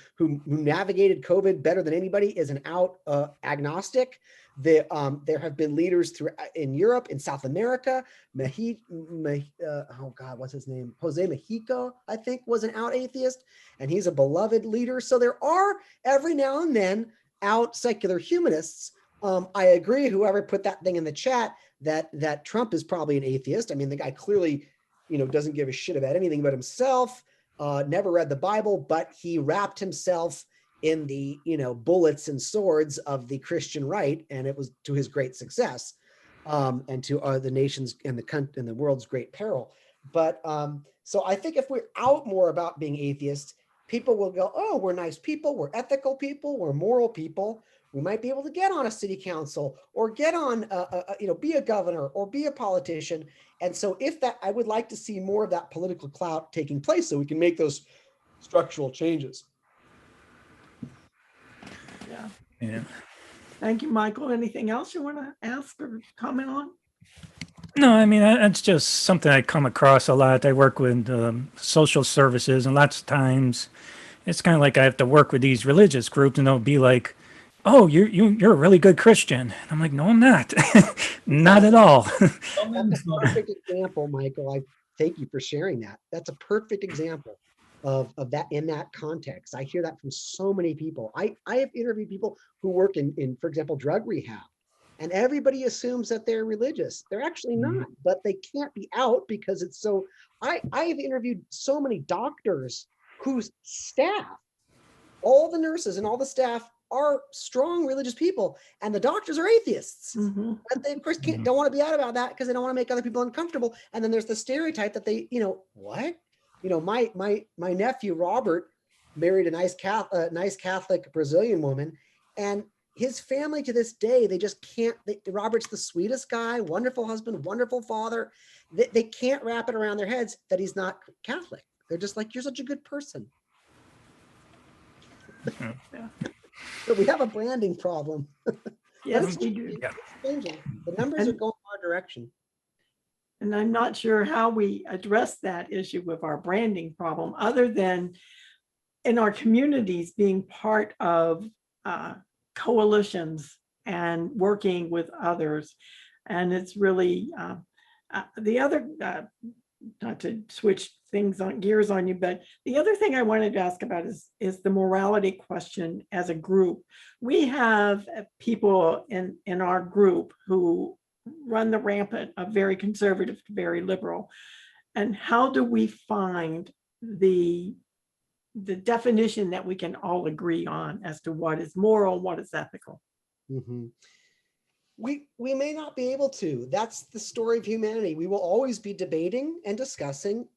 navigated COVID better than anybody, is an out agnostic. There have been leaders in Europe, in South America. Oh God, what's his name? Jose Mexico, I think, was an out atheist, and he's a beloved leader. So there are every now and then out secular humanists. I agree, whoever put that thing in the chat, that Trump is probably an atheist. I mean, the guy clearly, doesn't give a shit about anything but himself, never read the Bible, but he wrapped himself in the, bullets and swords of the Christian right, and it was to his great success, and to the nation's and the world's great peril. But so I think if we're out more about being atheists, people will go, oh, we're nice people, we're ethical people, we're moral people. We might be able to get on a city council or get on, be a governor or be a politician. And so I would like to see more of that political clout taking place so we can make those structural changes. Yeah. Thank you, Michael. Anything else you want to ask or comment on? No, I mean, it's just something I come across a lot. I work with social services, and lots of times it's kind of like I have to work with these religious groups, and they'll be like, oh, you're a really good Christian. And I'm like, no, I'm not. Not at all. That's a perfect example, Michael. I thank you for sharing that. That's a perfect example of that in that context. I hear that from so many people. I have interviewed people who work in, for example, drug rehab, and everybody assumes that they're religious. They're actually not, but they can't be out because it's so. I have interviewed so many doctors whose staff, all the nurses and all the staff, are strong religious people, and the doctors are atheists. But they of course don't want to be out about that because they don't want to make other people uncomfortable. And then there's the stereotype that they, what? My nephew Robert married a nice Catholic Brazilian woman, and his family to this day, they just can't. Robert's the sweetest guy, wonderful husband, wonderful father. They can't wrap it around their heads that he's not Catholic. They're just like, you're such a good person. Yeah. So we have a branding problem. Yes, we do. Changing. The numbers are going our direction. And I'm not sure how we address that issue with our branding problem, other than in our communities being part of coalitions and working with others. And it's really the other, not to switch gears on you, but the other thing I wanted to ask about is the morality question as a group. We have people in our group who run the rampant of very conservative to very liberal. And how do we find the definition that we can all agree on as to what is moral, what is ethical? We may not be able to. That's the story of humanity. We will always be debating and discussing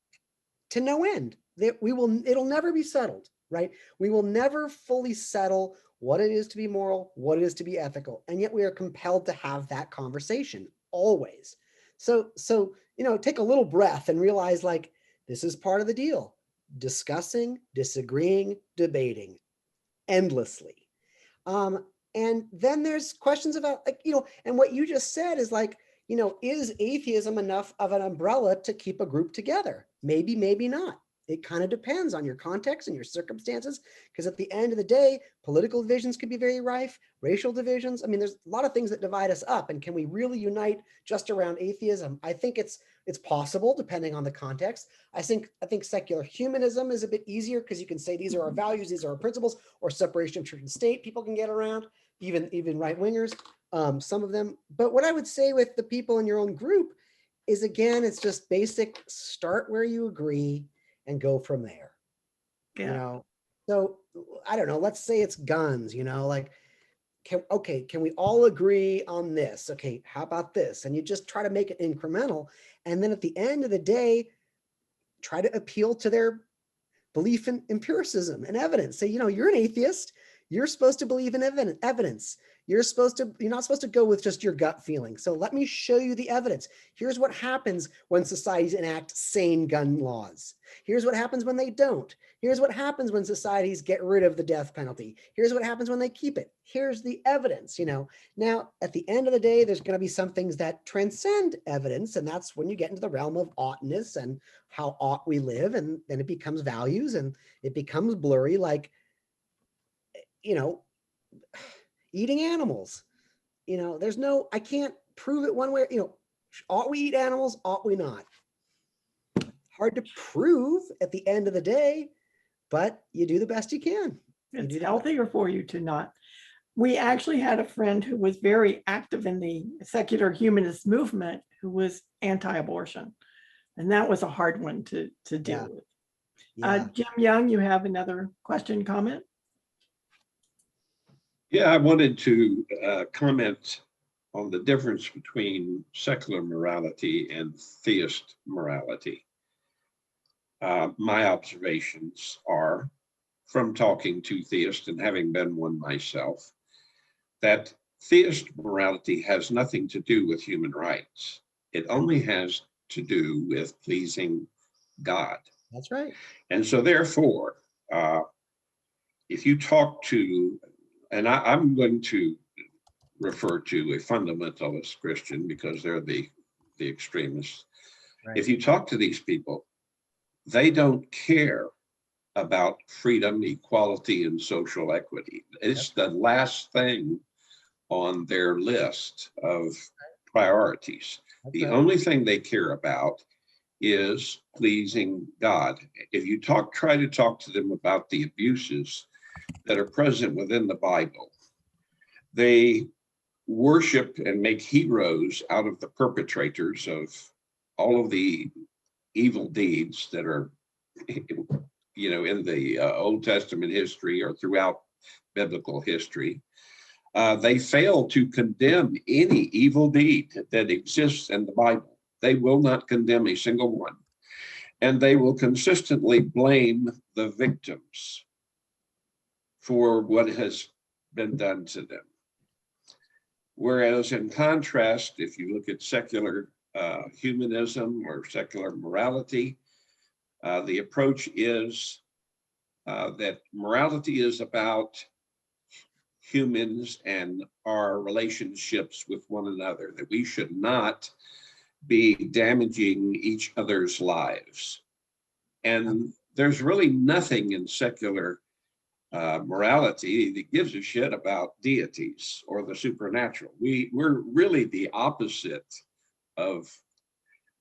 to no end. It'll never be settled, right? We will never fully settle what it is to be moral, what it is to be ethical. And yet we are compelled to have that conversation always. So, take a little breath and realize, like, this is part of the deal. Discussing, disagreeing, debating endlessly. And then there's questions about, and what you just said is like, is atheism enough of an umbrella to keep a group together? Maybe, maybe not. It kind of depends on your context and your circumstances, because at the end of the day, political divisions could be very rife, racial divisions. I mean, there's a lot of things that divide us up. And can we really unite just around atheism? I think it's possible, depending on the context. I think secular humanism is a bit easier because you can say these are our values, these are our principles, or separation of church and state. People can get around, even right wingers, some of them. But what I would say with the people in your own group is, again, it's just basic: start where you agree and go from there. So I don't know, let's say it's guns, like, can we all agree on this? Okay, how about this? And you just try to make it incremental. And then at the end of the day, try to appeal to their belief in empiricism and evidence. Say, you're an atheist. You're supposed to believe in evidence. You're not supposed to go with just your gut feeling. So let me show you the evidence. Here's what happens when societies enact sane gun laws. Here's what happens when they don't. Here's what happens when societies get rid of the death penalty. Here's what happens when they keep it. Here's the evidence, Now, at the end of the day, there's going to be some things that transcend evidence, and that's when you get into the realm of oughtness and how ought we live, and then it becomes values, and it becomes blurry, like, eating animals. I can't prove it one way, ought we eat animals, ought we not? Hard to prove at the end of the day, but you do the best you can. It's healthier for you to not. We actually had a friend who was very active in the secular humanist movement who was anti-abortion. And that was a hard one to deal with. Jim Young, you have another question, comment? Yeah, I wanted to comment on the difference between secular morality and theist morality. My observations are, from talking to theists and having been one myself, that theist morality has nothing to do with human rights. It only has to do with pleasing God. That's right. And so therefore, if you talk to, and I'm going to refer to a fundamentalist Christian because they're the extremists. Right. If you talk to these people, they don't care about freedom, equality, and social equity. It's the last thing on their list of priorities. The only thing they care about is pleasing God. If you try to talk to them about the abuses that are present within the Bible, they worship and make heroes out of the perpetrators of all of the evil deeds that are, in the Old Testament history or throughout biblical history. They fail to condemn any evil deed that exists in the Bible. They will not condemn a single one. And they will consistently blame the victims for what has been done to them. Whereas in contrast, if you look at secular humanism or secular morality, the approach is that morality is about humans and our relationships with one another, that we should not be damaging each other's lives. And there's really nothing in secular morality that gives a shit about deities or the supernatural. We're really the opposite of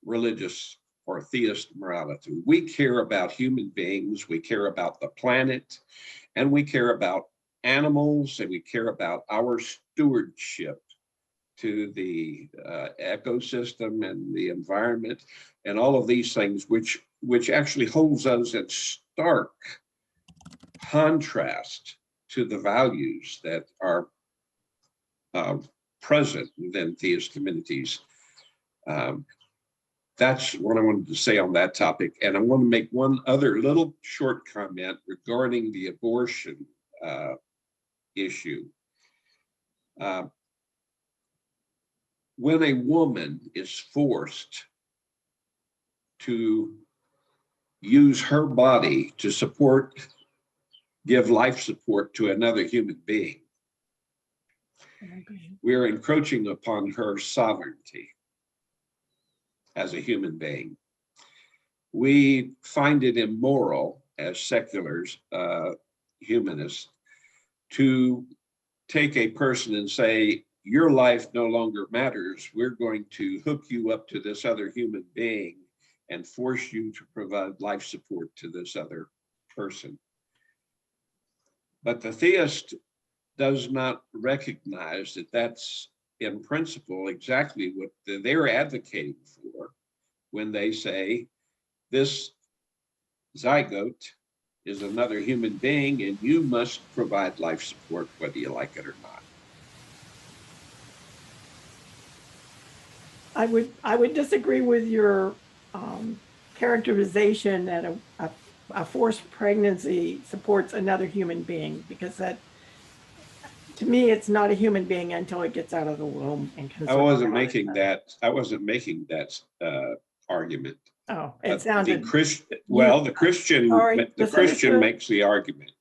religious or theist morality. We care about human beings, we care about the planet, and we care about animals, and we care about our stewardship to the ecosystem and the environment, and all of these things, which actually holds us in stark contrast to the values that are present within theist communities. That's what I wanted to say on that topic. And I want to make one other little short comment regarding the abortion issue. When a woman is forced to use her body to give life support to another human being, we're encroaching upon her sovereignty as a human being. We find it immoral as seculars, humanists, to take a person and say, your life no longer matters. We're going to hook you up to this other human being and force you to provide life support to this other person. But the theist does not recognize that that's in principle exactly what they're advocating for when they say this zygote is another human being and you must provide life support whether you like it or not. I would disagree with your characterization that a forced pregnancy supports another human being, because that, to me, it's not a human being until it gets out of the womb and can I survive. wasn't making that argument. Oh, it The sounded. Well, the Christian misunderstood. makes the argument.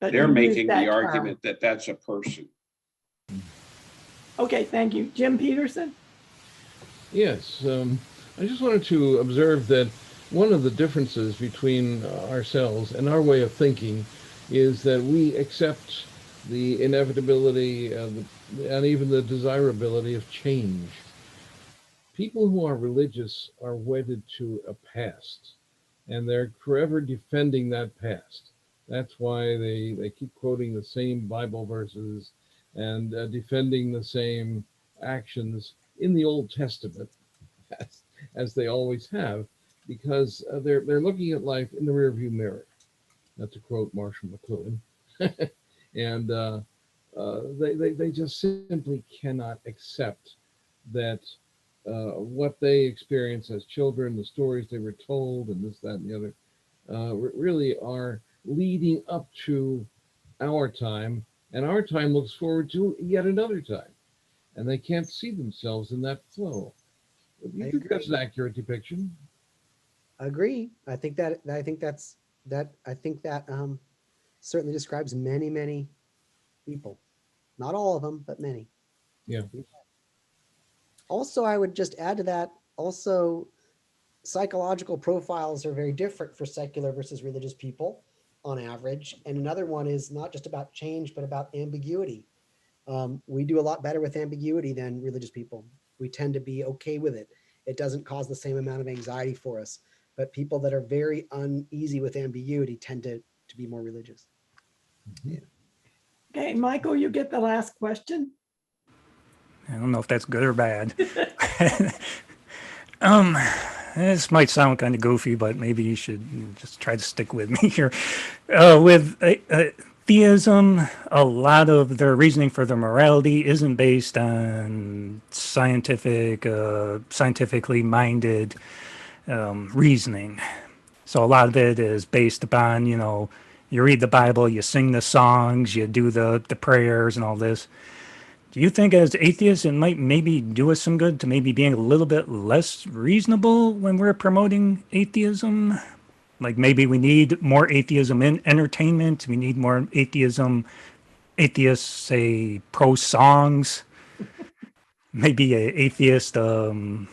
But They're you used making that the term. argument that that's a person. Okay, thank you. Jim Peterson? Yes, I just wanted to observe that one of the differences between ourselves and our way of thinking is that we accept the inevitability and even the desirability of change. People who are religious are wedded to a past, and they're forever defending that past. That's why they keep quoting the same Bible verses and defending the same actions in the Old Testament as they always have, because they're looking at life in the rearview mirror. Not to quote Marshall McLuhan, and they just simply cannot accept that what they experienced as children, the stories they were told, and this, that, and the other, really are leading up to our time, and our time looks forward to yet another time, and they can't see themselves in that flow. Do you think that's an accurate depiction? Agree. I think that certainly describes many people. Not all of them, but many. Yeah. Also, I would just add to that, also, psychological profiles are very different for secular versus religious people on average. And another one is not just about change, but about ambiguity. We do a lot better with ambiguity than religious people. We tend to be okay with it. It doesn't cause the same amount of anxiety for us. But people that are very uneasy with ambiguity tend to be more religious. Mm-hmm. Yeah. Okay, Michael, you get the last question. I don't know if that's good or bad. This might sound kind of goofy, but maybe you should just try to stick with me here. With theism, a lot of their reasoning for their morality isn't based on scientifically minded reasoning. So a lot of it is based upon, you read the Bible, you sing the songs, you do the prayers and all this. Do you think as atheists it might maybe do us some good to maybe being a little bit less reasonable when we're promoting atheism? Like maybe we need more atheism in entertainment. We need more atheists say pro songs. Maybe a atheist, we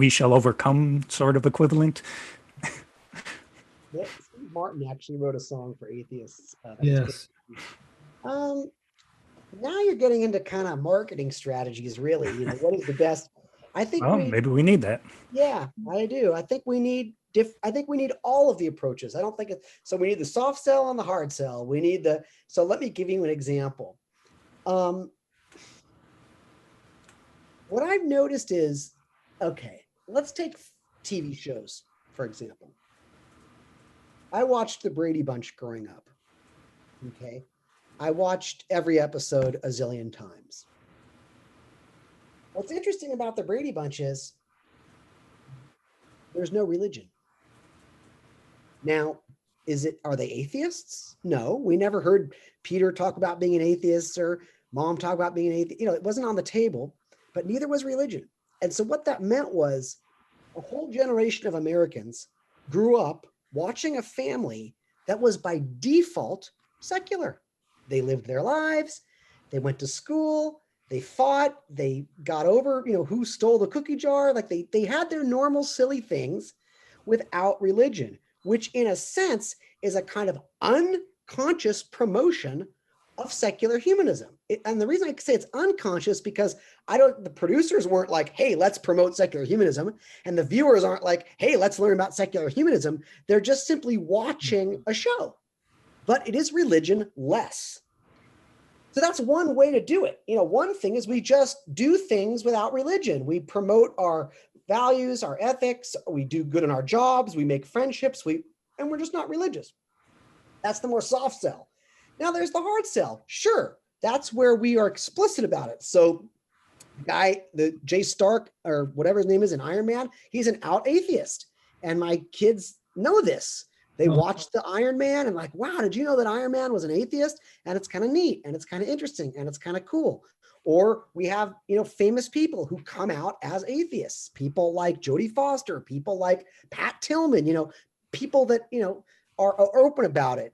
shall overcome sort of equivalent. Steve Martin actually wrote a song for atheists. Yes. Now you're getting into kind of marketing strategies, really. What is the best? I think Maybe we need that. Yeah, I do. I think we need all of the approaches. I don't think so. We need the soft sell and the hard sell. We need so let me give you an example. What I've noticed is, okay, let's take TV shows, for example. I watched the Brady Bunch growing up. Okay. I watched every episode a zillion times. What's interesting about the Brady Bunch is there's no religion. Now, are they atheists? No, we never heard Peter talk about being an atheist or mom talk about being an atheist. It wasn't on the table, but neither was religion. And so what that meant was a whole generation of Americans grew up watching a family that was by default secular. They lived their lives. They went to school. They fought. They got over, who stole the cookie jar. Like they had their normal silly things without religion, which in a sense is a kind of unconscious promotion of secular humanism. And the reason I say it's unconscious because the producers weren't like, hey, let's promote secular humanism. And the viewers aren't like, hey, let's learn about secular humanism. They're just simply watching a show. But it is religion less. So that's one way to do it. One thing is we just do things without religion. We promote our values, our ethics, we do good in our jobs, we make friendships, and we're just not religious. That's the more soft sell. Now there's the hard sell. Sure, that's where we are explicit about it. So the Jay Stark or whatever his name is in Iron Man, he's an out atheist. And my kids know this. They watched the Iron Man and like, wow, did you know that Iron Man was an atheist? And it's kind of neat and it's kind of interesting and it's kind of cool. Or we have, famous people who come out as atheists, people like Jodie Foster, people like Pat Tillman, people that, are open about it.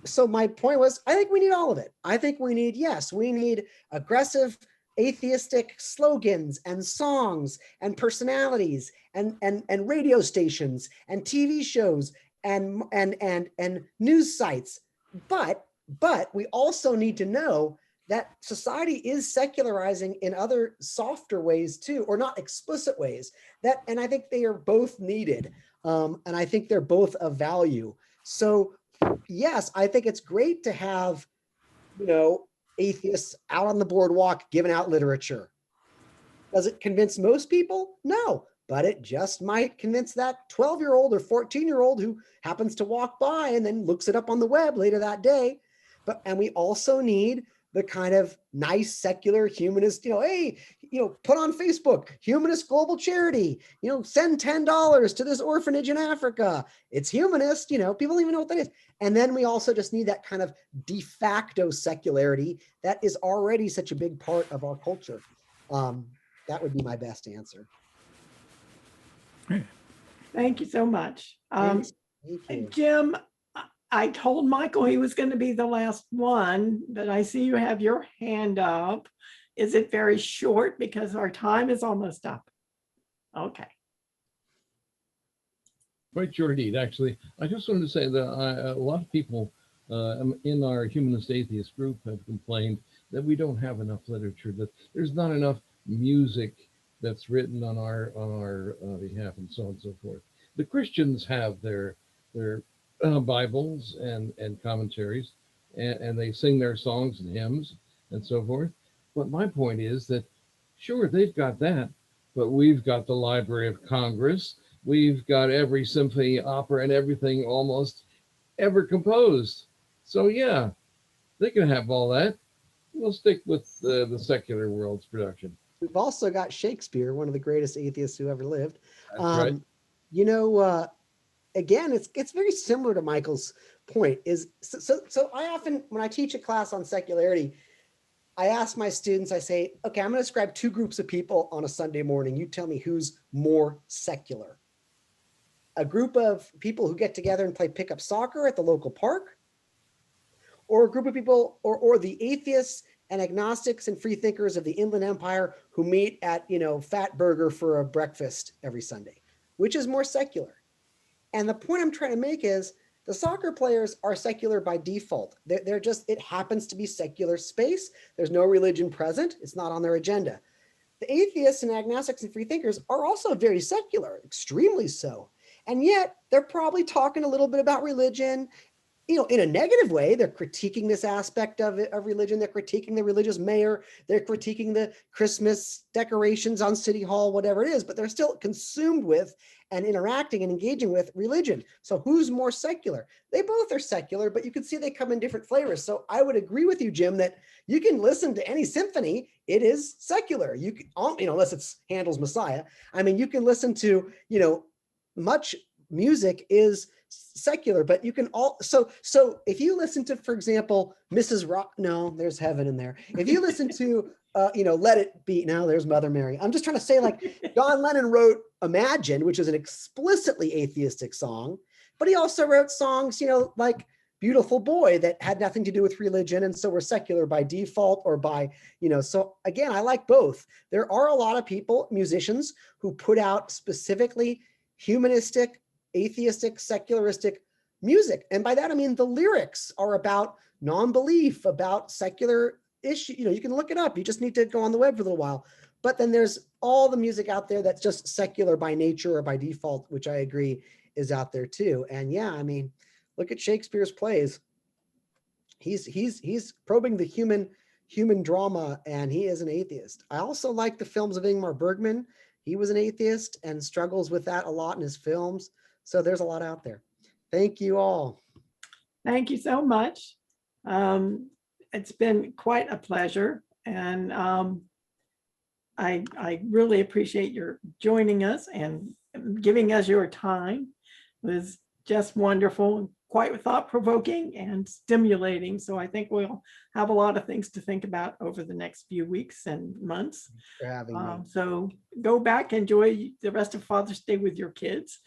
So my point was, I think we need all of it. I think we need aggressive atheistic slogans and songs and personalities and radio stations and TV shows and news sites. But we also need to know that society is secularizing in other softer ways too, or not explicit ways and I think they are both needed. And I think they're both of value. So yes, I think it's great to have, atheists out on the boardwalk giving out literature. Does it convince most people? No, but it just might convince that 12-year-old or 14-year-old who happens to walk by and then looks it up on the web later that day. And we also need the kind of nice secular humanist, hey, put on Facebook, humanist global charity, send $10 to this orphanage in Africa. It's humanist, people don't even know what that is. And then we also just need that kind of de facto secularity that is already such a big part of our culture. That would be my best answer. Thank you so much. Thank you. Jim, I told Michael he was going to be the last one, but I see you have your hand up. Is it very short because our time is almost up? Okay. Quite short indeed, actually. I just wanted to say that a lot of people in our humanist atheist group have complained that we don't have enough literature, that there's not enough music that's written on our behalf and so on and so forth. The Christians have their Bibles and commentaries, and they sing their songs and hymns and so forth. But my point is that, sure, they've got that, but we've got the Library of Congress. We've got every symphony, opera, and everything almost ever composed. So yeah, they can have all that. We'll stick with the secular world's production. We've also got Shakespeare, one of the greatest atheists who ever lived. That's right. Again, it's very similar to Michael's point. So I often, when I teach a class on secularity, I ask my students, I say, okay, I'm going to describe two groups of people on a Sunday morning. You tell me who's more secular. A group of people who get together and play pickup soccer at the local park, or a group of people, or the atheists and agnostics and free thinkers of the Inland Empire who meet at, Fat Burger for a breakfast every Sunday. Which is more secular? And the point I'm trying to make is the soccer players are secular by default. They're just, it happens to be secular space. There's no religion present. It's not on their agenda. The atheists and agnostics and free thinkers are also very secular, extremely so. And yet they're probably talking a little bit about religion, in a negative way. They're critiquing this aspect of religion. They're critiquing the religious mayor. They're critiquing the Christmas decorations on City Hall, whatever it is, but they're still consumed with and interacting and engaging with religion. So who's more secular? They both are secular, but you can see they come in different flavors. So I would agree with you, Jim, that you can listen to any symphony. It is secular. You can, unless it's Handel's Messiah. I mean, you can listen to, much music is secular, but you can so if you listen to, for example, Mrs. Rock, no, there's heaven in there. If you listen to, Let It Be, no, there's Mother Mary. I'm just trying to say, like, John Lennon wrote Imagine, which is an explicitly atheistic song, but he also wrote songs, like Beautiful Boy that had nothing to do with religion. And so we're secular by default or by, so again, I like both. There are a lot of people, musicians, who put out specifically humanistic, atheistic, secularistic music. And by that, I mean, the lyrics are about non-belief, about secular issue. You can look it up. You just need to go on the web for a little while. But then there's all the music out there that's just secular by nature or by default, which I agree is out there too. And yeah, I mean, look at Shakespeare's plays. He's probing the human drama, and he is an atheist. I also like the films of Ingmar Bergman. He was an atheist and struggles with that a lot in his films. So there's a lot out there. Thank you all. Thank you so much. it's been quite a pleasure. And I really appreciate your joining us and giving us your time. It was just wonderful, quite thought-provoking and stimulating. So I think we'll have a lot of things to think about over the next few weeks and months. For having me. So go back, enjoy the rest of Father's Day with your kids.